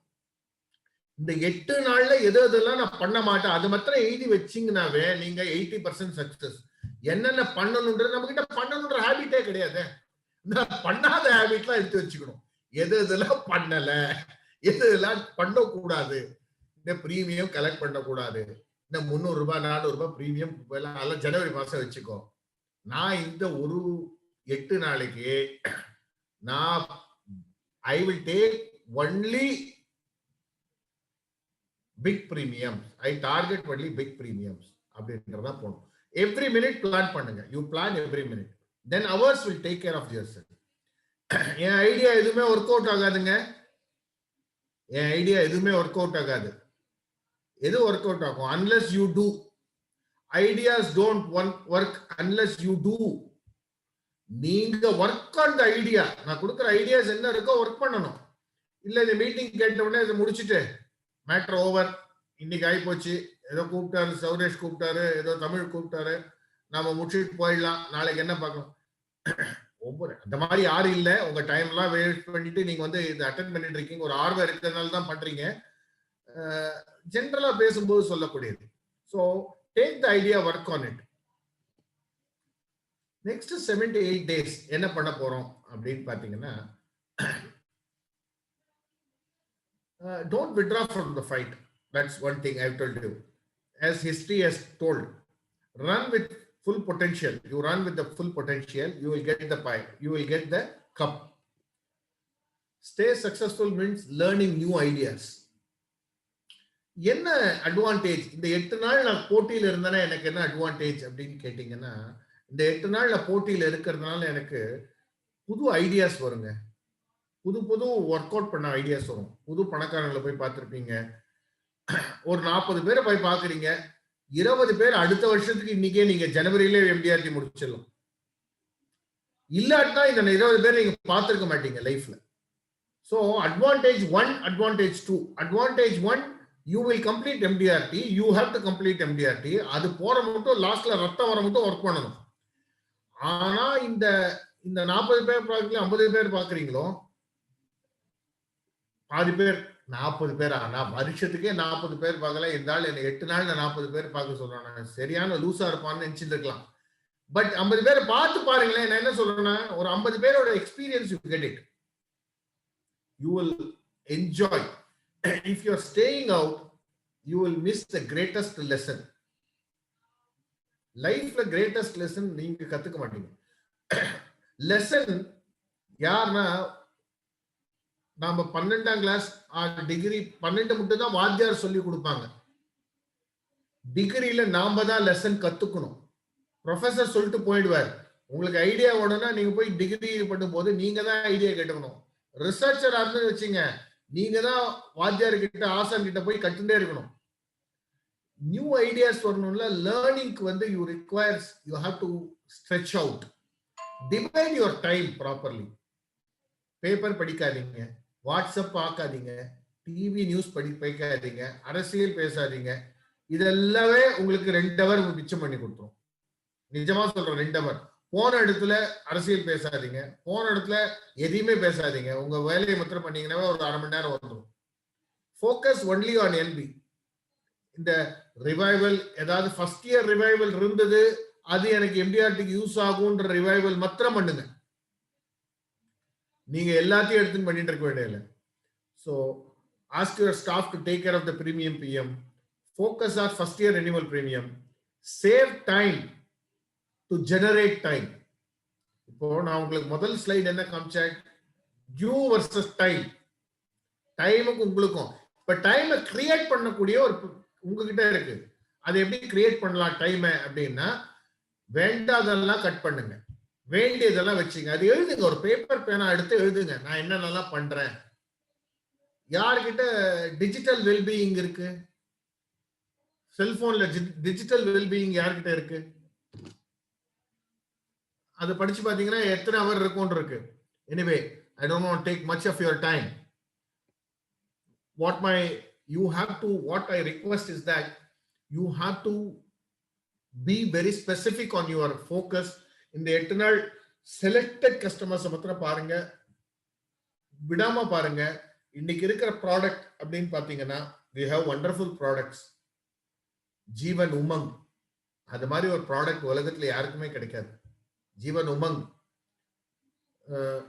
இந்த 8 நாள்ல எதெல்லாம் நான் பண்ண மாட்டேன் அது மாத்திரம் எழுதி வச்சிங்கனாவே நீங்க 80% சக்சஸ். என்னென்ன பண்ணணும்ன்றது நம்ம கிட்ட பண்ணணும்ன்ற ஹேபிட்டே கிடையாது. பண்ணாத ஹேபிட்லாம் எடுத்து வச்சுக்கணும். எதெல்லாம் பண்ணல, எதெல்லாம் பண்ணக்கூடாது. இந்த பிரீமியம் கலெக்ட் பண்ணக்கூடாது, இந்த 300 ரூபாய் 400 ரூபாய் பிரீமியம் எல்லாம் ஜனவரி மாசம் வச்சுக்கோ. நான் இந்த ஒரு 8 நாளைக்கு நான் I will take only big premiums. I target only big premiums அப்படின்றதா போகணும். எவ்ரி மினிட் பிளான் பண்ணுங்க. You plan every minute, then hours will take care of your self. என் ஐடியா எதுவுமே ஒர்க் அவுட் ஆகாதுங்க. என் ஐடியா எதுவுமே ஒர்க் அவுட் ஆகாது. எது ஒர்க் அவுட் ஆகும்? unless you do. Ideas don't work unless you do. நீங்க ஒர்க் ஆன் தி ஐடியா. நான் கொடுக்குற ஐடியாஸ் என்ன இருக்கோ ஒர்க் பண்ணணும். இல்ல இந்த மீட்டிங் கேட்ட உடனே இதை முடிச்சுட்டு மேட்டர் ஓவர், இன்னைக்கு ஆகி போச்சு, ஏதோ கூப்பிட்டாரு சௌரேஷ் கூப்பிட்டாரு, ஏதோ தமிழ் கூப்பிட்டாரு, நாம முடிச்சுட்டு போயிடலாம், நாளைக்கு என்ன பார்க்கணும். ஒவ்வொரு அந்த மாதிரி யாரும் இல்லை. உங்க டைம் எல்லாம் வேஸ்ட் பண்ணிட்டு நீங்க வந்து இதை அட்டென்ட் பண்ணிட்டு இருக்கீங்க. ஒரு ஆர்வம் இருக்கிறதுனால தான் பண்றீங்க. ஜென்ரலா பேசும்போது சொல்லக்கூடியது. So take the idea, work on it. Next 7 to 8 days என்ன பண்ண போறோம் அப்படின்னு பாத்தீங்கன்னா, don't withdraw from the fight. That's one thing I've told you. As history has told, run with full potential. You run with the full potential, you will get the pie, you will get the cup. Stay successful means learning new ideas. என்ன advantage? இந்த 8 நாள் நான் போட்டியில இருந்தேன்னா எனக்கு என்ன advantage அப்படின்னு கேட்டீங்கன்னா, இந்த 8 நாள் நான் போட்டியில இருக்கிறதுனால எனக்கு புது ஐடியாஸ் வருங்க. புது புது ஒர்க் அவுட் பண்ண ஐடியாஸ் வரும். புது பணக்காரங்களை போய் பார்த்துருப்பீங்க. ஒரு 40 பேரை போய் பார்க்குறீங்க, 20 பேர் அடுத்த வருஷத்துக்கு இன்னைக்கே நீங்க ஜனவரியிலே MDRT முடிச்சிடலாம். இல்லாட்டா இந்த 20 பேர் நீங்க பார்த்துருக்க மாட்டீங்க லைஃப்ல. So advantage 1, advantage 2. Advantage 1, you will complete MDRT. You have to complete MDRT. அது போற மட்டும் லாஸ்ட்ல ரத்தம் வர மட்டும் ஒர்க் பண்ணணும். ஆனா இந்த 40 பேர் பார்க்கல 50 பேர் பாக்குறீங்களோ, பாதி பேர் 40 பேர். ஆனா வருஷத்துக்கே 40 பேர் பார்க்கல. இருந்தாலும் என்ன 8 நாள்ல 40 பேர் பார்க்க சொல்றாங்க, சரியான லூசா இருப்பான்னு நினைச்சிட்டு இருக்கலாம். பட் 50 பேரை பார்த்து பாருங்களேன். நான் என்ன சொல்றேன்னா, ஒரு 50 பேரோட experience you get it, you will enjoy. If you are staying out, you will miss the greatest lesson. Lifeல greatest lesson நீங்க கத்துக்க மாட்டீங்க. லெசன் யாருன்னா, நாம 12ஆம் கிளாஸ் டிகிரி 12 மட்டும் தான் வாத்தியார் சொல்லி கொடுப்பாங்க. டிகிரியில நாம தான் லெசன் கத்துக்கணும். ப்ரொஃபசர் சொல்லிட்டு போயிடுவார். உங்களுக்கு ஐடியா வேணும்னா நீங்க போய் டிகிரி பண்ணும் போது நீங்க தான் ஐடியா கேட்டுக்கணும். ரிசர்ச்சர் இருந்து வச்சுங்க, நீங்க தான் வாத்தியார் கிட்ட ஆசான் கிட்ட போய் கட்டுட்டே இருக்கணும். நியூ ஐடியாஸ் வரணும்ல. லேர்னிங்க்கு வந்து you have to stretch out. Divide your time properly. Paper படிக்காதீங்க, வாட்ஸ்அப் பார்க்காதீங்க, டிவி நியூஸ் படிக்காதீங்க, அரசியல் பேசாதீங்க. இதெல்லாமே உங்களுக்கு 2 hour மிச்சம் பண்ணி கொடுத்துரும். நிஜமா சொல்றேன், 2 hour. போன இடத்துல அரசியல் பேசாதீங்க, போன இடத்துல எதையுமே பேசாதீங்க. உங்க வேலையை மாத்திரம் பண்ணீங்கன்னா ஒரு 1/2 மணி நேரம் வந்துடும். Focus only on LP. இந்த ரிவைவல் ஏதாவது ஃபர்ஸ்ட் இயர் ரிவைவல் இருந்தது, அது எனக்கு எம்டிஆர்டிக்கு யூஸ் ஆகும்ன்ற ரிவைவல் மாத்திரம் பண்ணுங்க. நீங்க எல்லாத்தையும் எடுத்து பண்ணிட்டு இருக்க வேண்டியதில்லை. So ask your staff to take care of the premium PM. Focus on first year renewal premium. Save time to generate time. இப்போ நான் உங்களுக்கு முதல் ஸ்லைடு என்ன காமிச்சேன்? You versus time. டைமுக்கு உங்களுக்கும் இப்ப டைமை கிரியேட் பண்ணக்கூடிய ஒரு உங்ககிட்ட இருக்கு. அதை எப்படி கிரியேட் பண்ணலாம் டைம் அப்படின்னா, வேண்டாதெல்லாம் கட் பண்ணுங்க, வேண்டியதெல்லாம் வச்சுங்க. அது எழுதுங்க, ஒரு பேப்பர் பேனா எடுத்து எழுதுங்க, நான் என்னென்னலாம் பண்றேன். யார்கிட்ட டிஜிட்டல் வெல்பீயிங் இருக்கு? செல்போன்ல டிஜிட்டல் வெல்பீயிங் யார்கிட்ட இருக்கு? அது படிச்சு பாத்தீங்கன்னா எத்தனை அவர் இருக்கும் இருக்கு. Anyway, I don't want to take much of your time. What I request is that you have to be very specific on your focus. In the eternal selected customers மாத்திரம் பாருங்க, விடாம பாருங்க. இன்னைக்கு இருக்கிற ப்ராடக்ட் அப்படின்னு பாத்தீங்கன்னா, we have wonderful products. ஜீவன் உமங், அது மாதிரி ஒரு ப்ராடக்ட் உலகத்துல யாருக்குமே கிடைக்காது. ஜீவன் உமங்.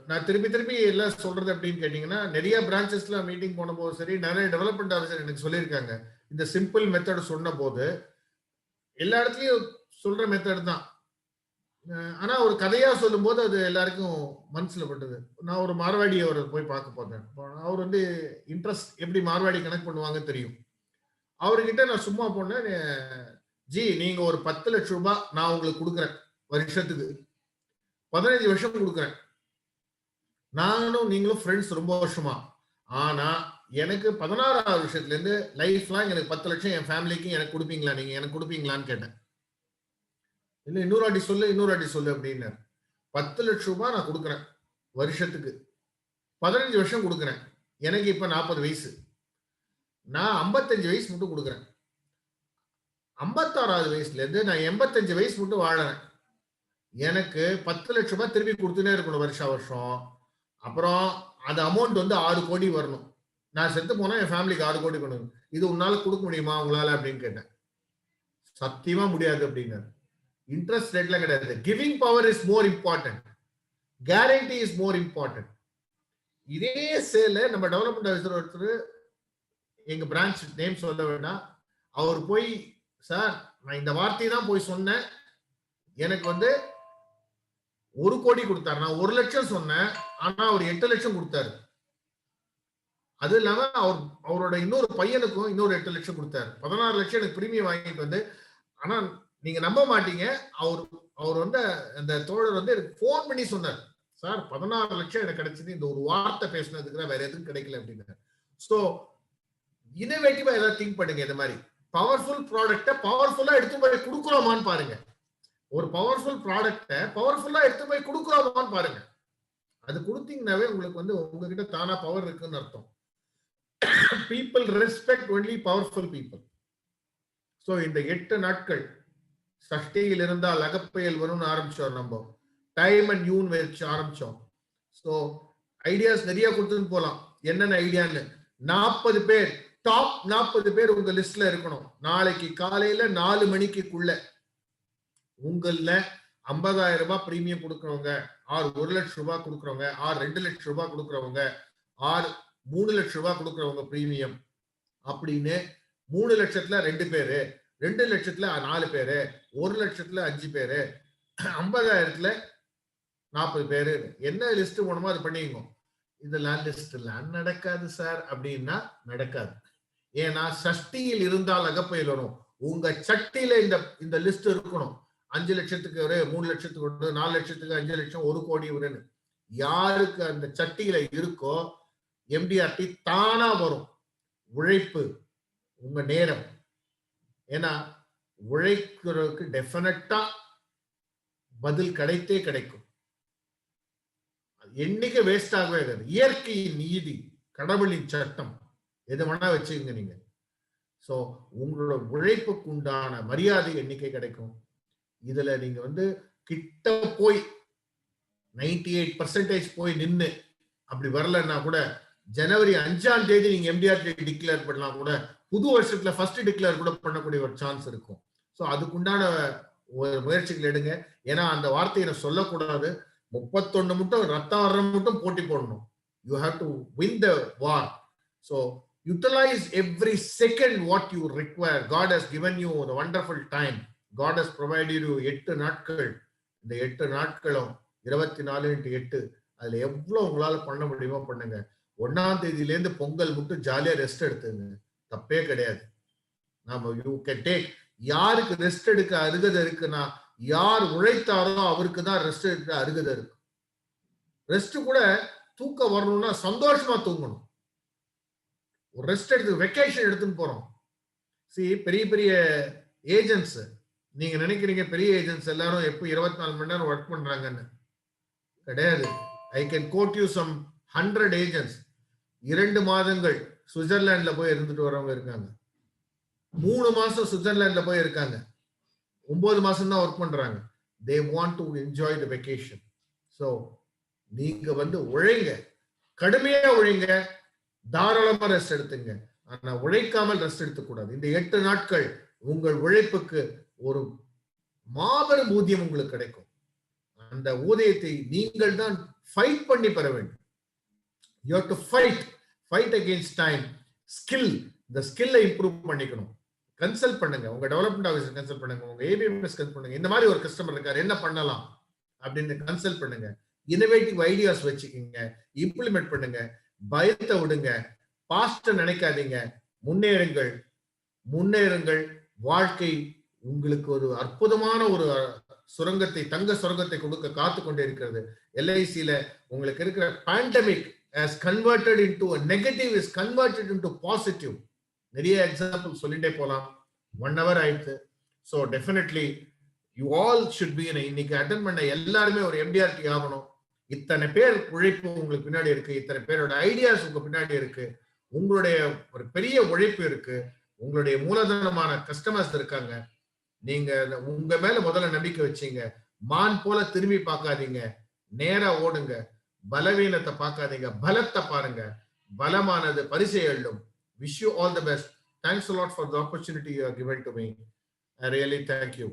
நான் திருப்பி எல்லாம் சொல்றது அப்படின்னு கேட்டீங்கன்னா, நிறைய பிரான்ச்சஸ்ல மீட்டிங் போன போது சரி, நிறைய டெவலப்மெண்ட் ஆஃபீஸர் எனக்கு சொல்லியிருக்காங்க. இந்த சிம்பிள் மெத்தட் சொன்ன போது எல்லா இடத்துலயும் சொல்ற மெத்தட் தான். ஆனா ஒரு கதையா சொல்லும் போது அது எல்லாருக்கும் மனசுல பட்டது. நான் ஒரு மார்வாடி அவரை போய் பார்க்க போனேன். அவர் வந்து இன்ட்ரெஸ்ட் எப்படி மார்வாடி கனெக்ட் பண்ணுவாங்க தெரியும். அவர்கிட்ட நான் சும்மா போனேன், ஜி நீங்க ஒரு 10 லட்சம் ரூபாய் நான் உங்களுக்கு கொடுக்குறேன், வருஷத்துக்கு 15 வருஷம் கொடுக்குறேன். நானும் நீங்களும் ஃப்ரெண்ட்ஸ் ரொம்ப வருஷமா. ஆனா எனக்கு 16வது வருஷத்துல இருந்து லைஃப் லாங் எனக்கு 10 லட்சம் என் ஃபேமிலிக்கு எனக்கு கொடுப்பீங்களா, நீங்க எனக்கு கொடுப்பீங்களான்னு கேட்டேன். இல்ல இன்னொரு வாட்டி சொல்லு அப்படின்னு. 10 லட்சம் ரூபாய் நான் கொடுக்குறேன் வருஷத்துக்கு, 15 வருஷம் கொடுக்குறேன். எனக்கு இப்ப 40 வயசு, நான் 55 வயசு மட்டும் கொடுக்குறேன். 56வது வயசுல இருந்து நான் 85 வயசு மட்டும் வாழறேன். எனக்கு 10 லட்சம் ரூபாய் திருப்பி கொடுத்துட்டே இருக்கணும் வருஷம். அப்புறம் அந்த அமௌண்ட் வந்து 6 கோடி வரணும். நான் செத்து போனா என் ஃபேமிலிக்கு 6 கோடி கொண்டு. இது உன்னால கொடுக்க முடியுமா உங்களால அப்படின்னு கேட்டேன். சத்தியமா முடியாது அப்படின்னாரு. இன்ட்ரெஸ்ட் ரேட்ல கிடையாது. Giving power is more important, guarantee is more important. இதே சேல நம்ம டெவலப்மெண்ட் ஆஃபீஸர் ஒருத்தர், எங்க பிரான்ச் நேம் சொல்ல வேண்டாம், அவர் போய் சார் நான் இந்த வார்த்தையை தான் போய் சொன்னேன், எனக்கு வந்து 1 கோடி கொடுத்தாரு. நான் 1 லட்சம் சொன்னேன், ஆனா அவர் 8 லட்சம் கொடுத்தாரு. அது இல்லாம அவரோட இன்னொரு பையனுக்கும் இன்னொரு 8 லட்சம் கொடுத்தாரு. 16 லட்சம் எனக்கு பிரீமியம் வாங்கிட்டு வந்து. ஆனா நீங்க நம்ப மாட்டீங்க, அவர் வந்து அந்த தோழர் வந்து எனக்கு போன் பண்ணி சொன்னார், சார் 16 லட்சம் எனக்கு கிடைச்சது இந்த ஒரு வார்த்தை பேசினதுக்கு, வேற எதுவும் கிடைக்கல அப்படின்னு. சோ இனோவேட்டிவா ஏதாவது திங்க் பண்ணுங்க. இந்த மாதிரி பவர்ஃபுல் ப்ராடக்ட பவர்ஃபுல்லா எடுத்து போய் கொடுக்குறோமான்னு பாருங்க. ஒரு பவர்ஃபுல் ப்ராடக்ட பவர்ஃபுல்லா எடுத்து போய் கொடுக்குறோமான்னு பாருங்க. அது கொடுத்தீங்கன்னாவே உங்களுக்கு வந்து உங்ககிட்ட தானா பவர் இருக்குன்னு அர்த்தம். People respect only powerful people. So இந்த 8 நாட்கள் சஷ்டியில் இருந்தால் அகப்பெயல் வரும்னு ஆரம்பிச்சோம். நம்ம டைம் அண்ட் யூன் வச்சு ஆரம்பிச்சோம். சோ ஐடியாஸ் நிறைய கொடுத்துன்னு போலாம். என்னென்ன ஐடியான்னு 40 பேர், டாப் 40 பேர் உங்க லிஸ்ட்ல இருக்கணும். நாளைக்கு காலையில 4 மணிக்குள்ள உங்கள 50,000 ரூபாய் பிரீமியம் கொடுக்கறவங்க, ஆர் 1 லட்சம் ரூபாய் கொடுக்கறவங்க, ஆர் 2 லட்சம் ரூபாய் கொடுக்கறவங்க, ஆர் 3 லட்சம் ரூபாய் கொடுக்கறவங்க பிரீமியம் அப்படின்னு 3 லட்சத்துல 2 பேரு, 2 லட்சத்துல 4 பேரு, 1 லட்சத்துல 5 பேரு, 50,000த்துல 40 பேரு. என்ன லிஸ்ட் போனமோ அது பண்ணிக்கணும். இதெல்லாம் லிஸ்ட் எல்லாம் நடக்காது சார் அப்படின்னா நடக்காது. ஏன்னா சஷ்டியில் இருந்தால் அகப்பையில் வரும். உங்க சட்டியில இந்த லிஸ்ட் இருக்கணும். 5 லட்சத்துக்கு ஒரு, 3 லட்சத்துக்கு ஒரு, 4 லட்சத்துக்கு 5 லட்சம், 1 கோடி வருன்னு யாருக்கு அந்த சட்டியில இருக்கோ எம்டிஆர்டி தானா வரும். உழைப்பு, உங்க நேரம். ஏன்னா உழைக்கிறதுக்கு டெஃபினட்டா பதில் கிடைத்தே கிடைக்கும். என்னைக்கு வேஸ்ட் ஆகவே ஆகாது. இயற்கையின் நீதி, கடவுளின் சட்டம், எது வேணா வச்சுக்கோங்க நீங்க. சோ உங்களோட உழைப்புக்கு உண்டான மரியாதை எண்ணிக்கை கிடைக்கும். இதுல நீங்க வந்து கிட்ட போய் 98% போய் நின்னு அப்படி வரலன்னா கூட ஜனவரி 5ஆம் தேதி நீங்க எம்டிஆர் டிக்ளேர் பண்ணலாம் கூட புது வருஷத்துல ஃபர்ஸ்ட் டிக்ளேர் கூட பண்ணக்கூடிய ஒரு சான்ஸ் இருக்கும். ஸோ அதுக்குண்டான ஒரு முயற்சிகள் எடுங்க. ஏன்னா அந்த வார்த்தையை நான் சொல்லக்கூடாது. 31 மட்டும் ரத்தம் வர்ற மட்டும் போட்டி போடணும். You have to win the war. So utilize every second what you require. God has given you the wonderful time. God has provided you 8 நாட்கள். இந்த 8 நாட்களும் 24x8 அதுல எவ்வளவு உங்களால பண்ண முடியுமோ பண்ணுங்க. 1ஆம் தேதியிலேருந்து பொங்கல் மட்டும் ஜாலியா ரெஸ்ட் எடுத்துங்க, தப்பே கிடையாது. நாம யூ கேன் டேக். யாருக்கு ரெஸ்ட் எடுக்க அருகதை இருக்குன்னா யார் உழைத்தாரோ அவருக்கு தான் ரெஸ்ட் எடுக்க அருகதை இருக்கு. ரெஸ்ட் கூட தூக்கம் வரணும்னா சந்தோஷமா தூங்கணும். ஒரு ரெஸ்ட் எடுத்து வெக்கேஷன் எடுத்துன்னு போறோம். பெரிய பெரிய ஏஜென்ட்ஸ் நீங்க நினைக்கிறீங்க பெரிய ஏஜென்ட்ஸ் எல்லாரும் எப்போ 24 மணி நேரம் ஒர்க் பண்றாங்கன்னு. கிடையாது. I can quote you some 100 agents 2 மாதங்கள் சுவிட்சர்லாந்துல போய் இருந்துட்டு வரவங்க இருக்காங்க. 3 மாசம் சுவிட்சர்லாந்துல போய் இருக்காங்க. 9 மாசம் தான் ஒர்க் பண்றாங்க. They want to enjoy the vacation. So நீங்க உழைங்க, கடுமையா உழைங்க, தாராளமா ரெஸ்ட் எடுத்துங்க. ஆனா உழைக்காமல் ரெஸ்ட் எடுத்துக்கூடாது. இந்த 8 நாட்கள் உங்கள் உழைப்புக்கு ஒரு மாபெரும் ஊதியம் உங்களுக்கு கிடைக்கும். அந்த ஊதியத்தை நீங்கள் தான் ஃபைட் பண்ணி பெற வேண்டும். You have to fight against time. Skill, the skill improve பண்ணிக்கணும். கன்சல்ட் பண்ணுங்க, உங்க டெவலப்மெண்ட் ஆஃபீஸர் கன்சல்ட் பண்ணுங்க, உங்க ஏபிஎம்எஸ் கன்சல்ட் பண்ணுங்க. இந்த மாதிரி ஒரு கஸ்டமர் இருக்காரு, என்ன பண்ணலாம் அப்படின்னு கன்சல்ட் பண்ணுங்க. இன்னோவேட்டிவ் ஐடியாஸ் வச்சுக்கோங்க, இம்ப்ளிமெண்ட் பண்ணுங்க. பயத்தை விடுங்க, பாஸ்ட் நினைக்காதீங்க, முன்னேறுங்கள். வாழ்க்கை உங்களுக்கு ஒரு அற்புதமான ஒரு சுரங்கத்தை, தங்க சுரங்கத்தை கொடுக்க காத்து கொண்டே இருக்கிறது. எல்ஐசியில உங்களுக்கு இருக்கிற pandemic has converted into a negative is converted into positive. நிறைய எக்ஸாம்பிள் சொல்லிட்டே போலாம். 1 hour ஆயிடுச்சு. So definitely you all should be. இன்னைக்கு அட்டென்ட் பண்ண எல்லாருமே ஒரு எம்டிஆர்டி ஆகணும். இத்தனை பேர் உழைப்பு உங்களுக்கு பின்னாடி இருக்கு, இத்தனை பேரோட ஐடியாஸ் உங்க பின்னாடி இருக்கு, உங்களுடைய ஒரு பெரிய உழைப்பு இருக்கு, உங்களுடைய மூலதனமான கஸ்டமர்ஸ் இருக்காங்க. நீங்க உங்க மேல முதல்ல நம்பிக்கை வச்சீங்க. மான் போல திரும்பி பார்க்காதீங்க, நேரா ஓடுங்க. பலவீனத்தை பார்க்காதீங்க, பலத்தை பாருங்க. பலமானது பரிசை அள்ளும். Wish you all the best. Thanks a lot for the opportunity you have given to me. I really thank you.